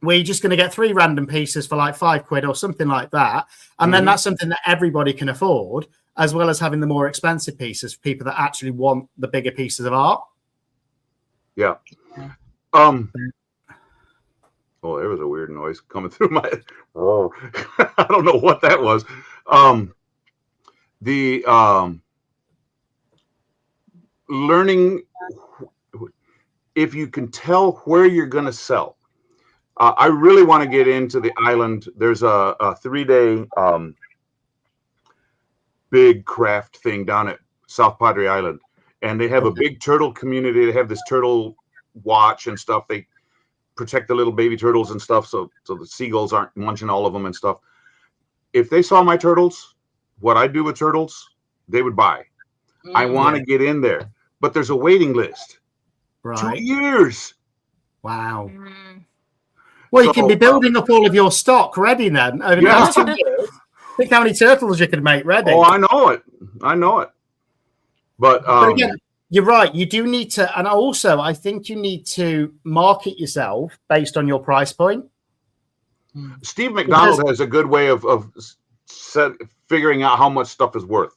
where you're just going to get 3 random pieces for like 5 quid or something like that. And then that's something that everybody can afford, as well as having the more expensive pieces for people that actually want the bigger pieces of art. Yeah. Oh, there was a weird noise coming through my. Oh, I don't know what that was. Learning, if you can tell where you're going to sell. I really want to get into the island. There's a 3-day big craft thing down at South Padre Island, and they have a big turtle community. They have this turtle watch and stuff. They protect the little baby turtles and stuff, so the seagulls aren't munching all of them and stuff. If they saw my turtles, what I do with turtles, they would buy. I want to get in there, but there's a waiting list. Right. 2 years. Wow. Well, you can be building up all of your stock ready then. Over the last 2 years. Think how many turtles you could make ready. Oh, I know it. But again, you're right. You do need to, and also I think you need to market yourself based on your price point. Steve McDonald has a good way of figuring out how much stuff is worth,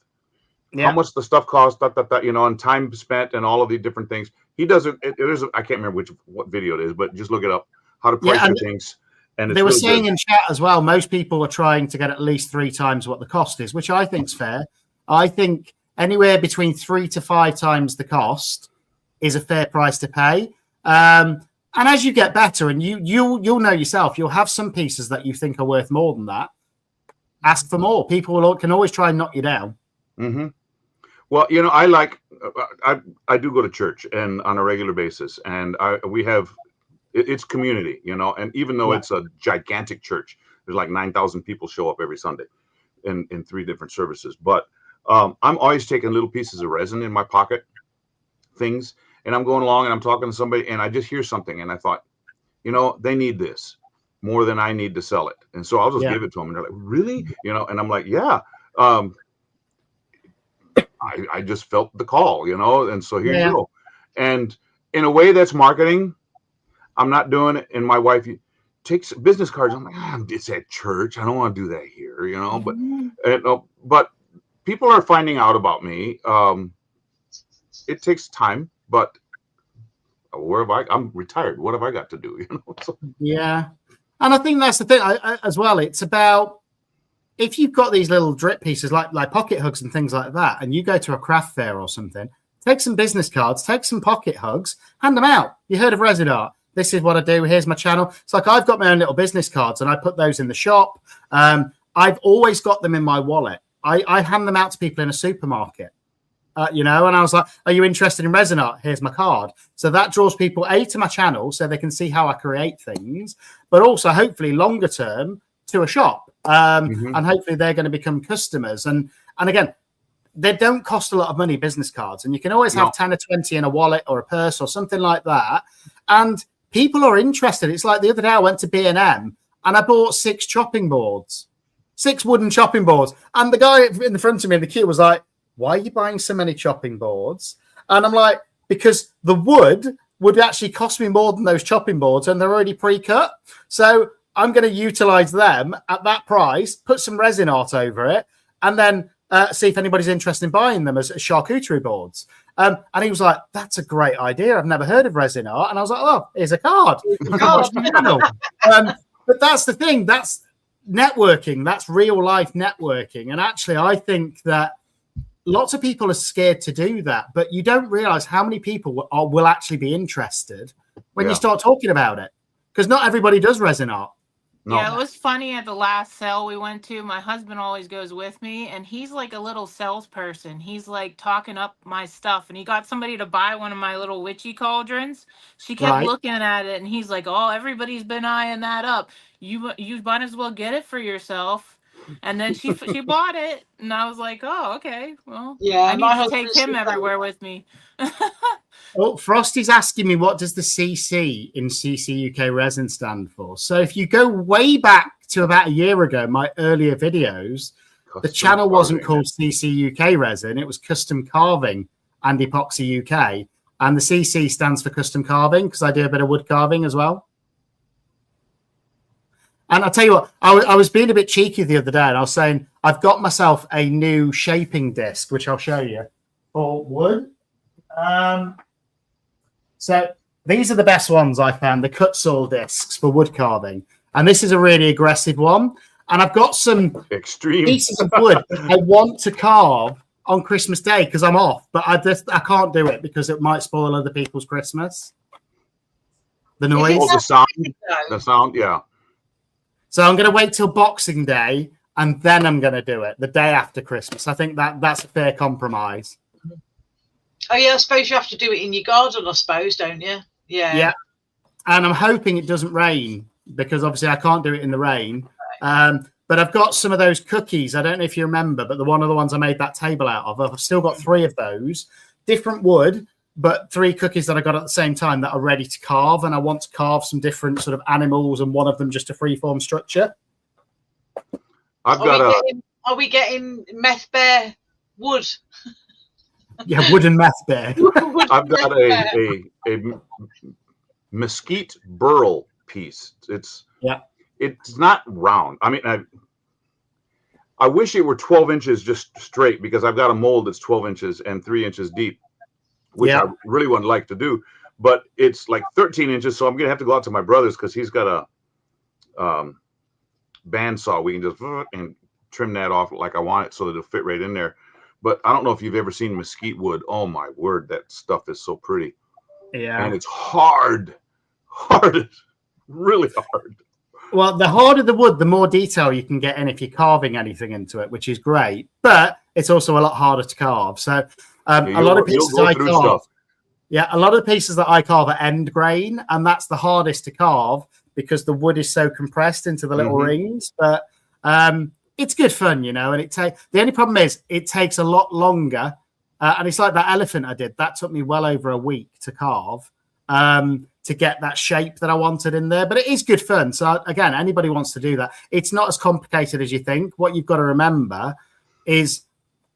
how much the stuff costs, you know, and time spent and all of the different things. He does it. I can't remember what video it is, but just look it up. How to price your things. And they were really saying good. in chat as well, most people are trying to get at least 3 times what the cost is, which I think is fair. I think anywhere between 3 to 5 times the cost is a fair price to pay. And as you get better, and you'll know yourself, you'll have some pieces that you think are worth more than that. Ask for more. People can always try and knock you down. Mm-hmm. Well, you know, I do go to church and on a regular basis, and we have. It's community, you know, and even though it's a gigantic church, there's like 9,000 people show up every Sunday in 3 different services. But I'm always taking little pieces of resin in my pocket, things, and I'm going along and I'm talking to somebody and I just hear something and I thought, you know, they need this more than I need to sell it. And so I'll just give it to them. And they're like, really? You know, and I'm like, yeah. I just felt the call, you know, and so here you go. And in a way that's marketing. I'm not doing it. And my wife takes business cards. I'm like, it's at church. I don't want to do that here, you know. But people are finding out about me. It takes time, but I'm retired. What have I got to do? You know. So. Yeah, and I think that's the thing as well. It's about if you've got these little drip pieces like pocket hugs and things like that, and you go to a craft fair or something, take some business cards, take some pocket hugs, hand them out. You heard of resin art? This is what I do. Here's my channel. It's like I've got my own little business cards and I put those in the shop. I've always got them in my wallet. I hand them out to people in a supermarket, you know, and I was like, are you interested in resin art? Here's my card. So that draws people, to my channel so they can see how I create things, but also hopefully longer term to a shop. And hopefully they're going to become customers. And again, they don't cost a lot of money, business cards. And you can always have 10 or 20 in a wallet or a purse or something like that. And people are interested. It's like the other day I went to B&M and I bought 6 chopping boards, 6 wooden chopping boards. And the guy in the front of me in the queue was like, why are you buying so many chopping boards? And I'm like, because the wood would actually cost me more than those chopping boards and they're already pre-cut. So I'm going to utilize them at that price, put some resin art over it, and then see if anybody's interested in buying them as charcuterie boards. And he was like, that's a great idea. I've never heard of resin art. And I was like, oh, here's a card. You can watch my channel. But that's the thing. That's networking. That's real life networking. And actually, I think that lots of people are scared to do that. But you don't realize how many people will actually be interested when you start talking about it. Because not everybody does resin art. No. Yeah, it was funny at the last sale we went to. My husband always goes with me, and he's like a little salesperson. He's like talking up my stuff, and he got somebody to buy one of my little witchy cauldrons. She kept looking at it, and he's like, "Oh, everybody's been eyeing that up. You might as well get it for yourself." And then she bought it, and I was like, "Oh, okay. Well, I need to take him everywhere with me." Oh, Frosty's asking me, what does the CC in CCUK Resin stand for? So if you go way back to about a year ago, my earlier videos, the channel wasn't called CCUK Resin. It was Custom Carving and Epoxy UK. And the CC stands for Custom Carving because I do a bit of wood carving as well. And I'll tell you what, I was being a bit cheeky the other day and I was saying, I've got myself a new shaping disc, which I'll show you, for wood. So these are the best ones I found, the cut saw discs for wood carving. And this is a really aggressive one. And I've got some extreme pieces of wood I want to carve on Christmas Day because I'm off, but I can't do it because it might spoil other people's Christmas. The noise. Oh, the sound, yeah. So I'm going to wait till Boxing Day and then I'm going to do it the day after Christmas. I think that's a fair compromise. Oh, yeah, I suppose you have to do it in your garden, I suppose, don't you? Yeah. Yeah. And I'm hoping it doesn't rain because obviously I can't do it in the rain. But I've got some of those cookies. I don't know if you remember, but one of the ones I made that table out of, I've still got 3 of those. Different wood, but 3 cookies that I got at the same time that are ready to carve. And I want to carve some different sort of animals and one of them just a freeform structure. Are we getting meth bear wood? Yeah, wooden meth beer. I've got a mesquite burl piece. It's not round. I mean, I wish it were 12 inches just straight, because I've got a mold that's 12 inches and 3 inches deep, which I really wouldn't like to do. But it's like 13 inches, so I'm gonna have to go out to my brother's because he's got a bandsaw. We can just and trim that off like I want it so that it'll fit right in there. But I don't know if you've ever seen mesquite wood. Oh my word, that stuff is so pretty. Yeah, and it's hard, really hard. Well, the harder the wood, the more detail you can get in if you're carving anything into it, which is great. But it's also a lot harder to carve. So a lot of pieces I carve. Yeah, a lot of the pieces that I carve are end grain, and that's the hardest to carve because the wood is so compressed into the little rings. But it's good fun, you know. And the only problem is it takes a lot longer. And it's like that elephant I did. That took me well over a week to carve. To get that shape that I wanted in there. But it is good fun. So again, anybody wants to do that. It's not as complicated as you think. What you've got to remember is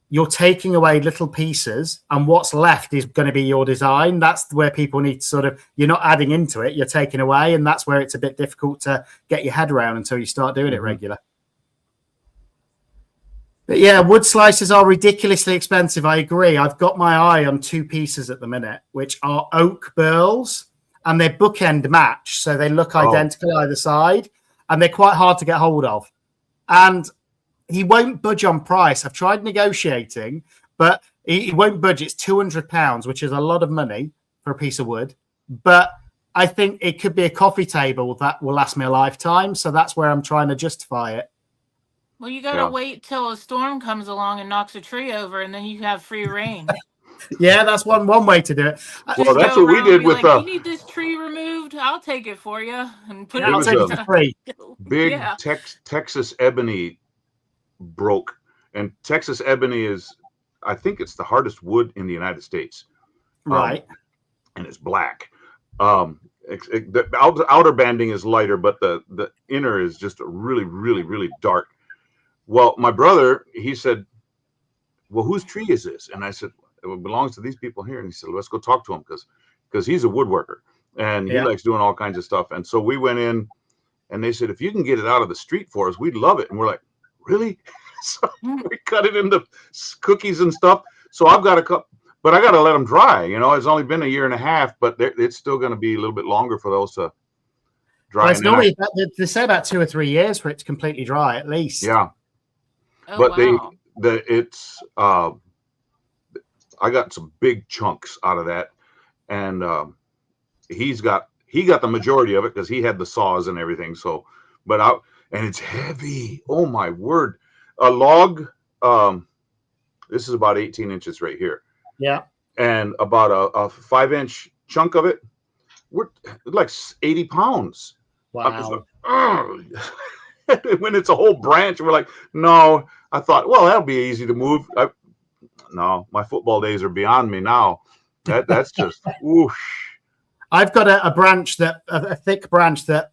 you're taking away little pieces and what's left is going to be your design. That's where people need to you're not adding into it, you're taking away. And that's where it's a bit difficult to get your head around until you start doing it regular. But yeah, wood slices are ridiculously expensive. I agree. I've got my eye on 2 pieces at the minute, which are oak burls. And they're bookend match, so they look identical either side, and they're quite hard to get hold of. And he won't budge on price. I've tried negotiating, but he won't budge. It's £200, which is a lot of money for a piece of wood. But I think it could be a coffee table that will last me a lifetime. So that's where I'm trying to justify it. Well, you got to wait till a storm comes along and knocks a tree over, and then you have free reign. Yeah, that's one way to do it. Well, that's what we did with. You need this tree removed? I'll take it for you and put it. I'll take it for free. Big Texas ebony broke, and Texas ebony is, I think, it's the hardest wood in the United States. Right. And it's black. The outer banding is lighter, but the inner is just really, really, really dark. Well, my brother, he said, "Well, whose tree is this?" And I said, "It belongs to these people here." And he said, "Let's go talk to him because he's a woodworker and he likes doing all kinds of stuff." And so we went in, and they said, "If you can get it out of the street for us, we'd love it." And we're like, "Really?" So we cut it into cookies and stuff. So I've got a cup, but I got to let them dry. You know, it's only been a year and a half, but it's still going to be a little bit longer for those to dry. Well, it's normally they say about 2 or 3 years for it to completely dry, at least. Yeah. Oh, but it's I got some big chunks out of that, and he got the majority of it because he had the saws and everything. So, and it's heavy. Oh my word! A log. This is about 18 inches right here. Yeah. And about a 5-inch chunk of it, we're like 80 pounds. Wow. When it's a whole branch, we're like, no. I thought, well, that'll be easy to move. No, my football days are beyond me now. That's just whoosh. I've got a branch a thick branch that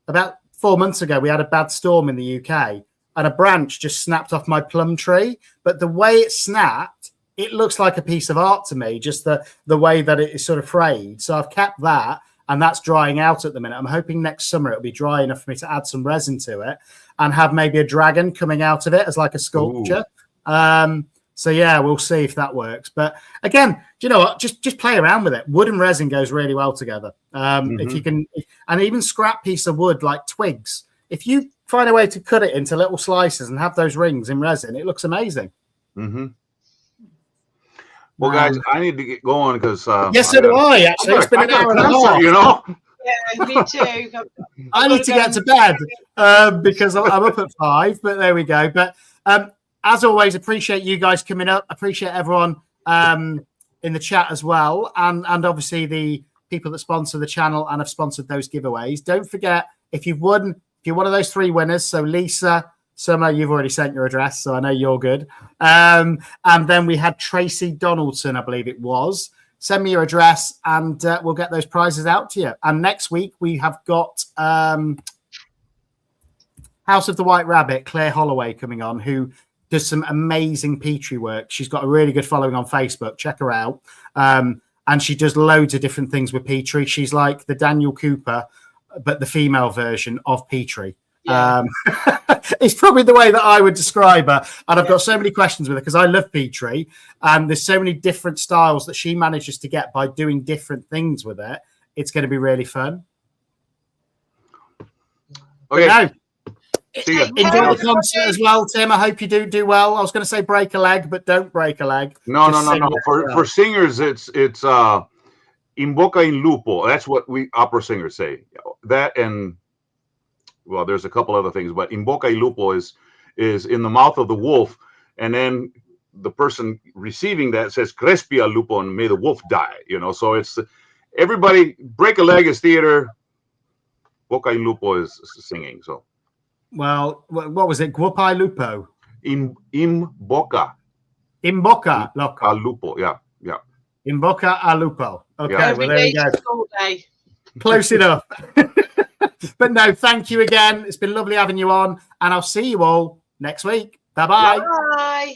about 4 months ago we had a bad storm in the UK, and a branch just snapped off my plum tree. But the way it snapped, it looks like a piece of art to me. Just the way that it is sort of frayed. So I've kept that, and that's drying out at the minute. I'm hoping next summer it'll be dry enough for me to add some resin to it and have maybe a dragon coming out of it as like a sculpture. So yeah, we'll see if that works. But again, do you know what? Just play around with it. Wood and resin goes really well together. If you can, and even scrap piece of wood like twigs, if you find a way to cut it into little slices and have those rings in resin, it looks amazing. Well, guys, I need to get going because yes, so do I. Actually, it's been an hour and a half. You know. Yeah, me too. I need to get to bed because I'm up at 5. But there we go. But as always, appreciate you guys coming up. Appreciate everyone in the chat as well, and obviously the people that sponsor the channel and have sponsored those giveaways. Don't forget, if you're one of those 3 winners, so Lisa, Summer, you've already sent your address, so I know you're good. And then we had Tracy Donaldson, I believe it was. Send me your address, and we'll get those prizes out to you. And next week we have got House of the White Rabbit, Claire Holloway, coming on, who does some amazing Petri work. She's got a really good following on Facebook. Check her out. And she does loads of different things with Petri. She's like the Daniel Cooper, but the female version of Petri. Yeah. It's probably the way that I would describe her. And I've got so many questions with her because I love Petri. And there's so many different styles that she manages to get by doing different things with it. It's going to be really fun. Okay. No, See ya. enjoy the concert as well, Tim. I hope you do well. I was going to say break a leg, but don't break a leg. No. Just sing it well. For singers, it's in boca in lupo. That's what we opera singers say. That and well, there's a couple other things, but in boca y lupo is in the mouth of the wolf, and then the person receiving that says crespia lupo, and may the wolf die. So it's everybody. Break a leg is theater. Boca y lupo is singing. So, well, what was it? Guapai lupo. In boca. In boca, loco. A lupo. Yeah. In boca a lupo. Okay, Yeah. well, there you go. All day. Close enough. But no, thank you again. It's been lovely having you on, and I'll see you all next week. Bye-bye. Bye.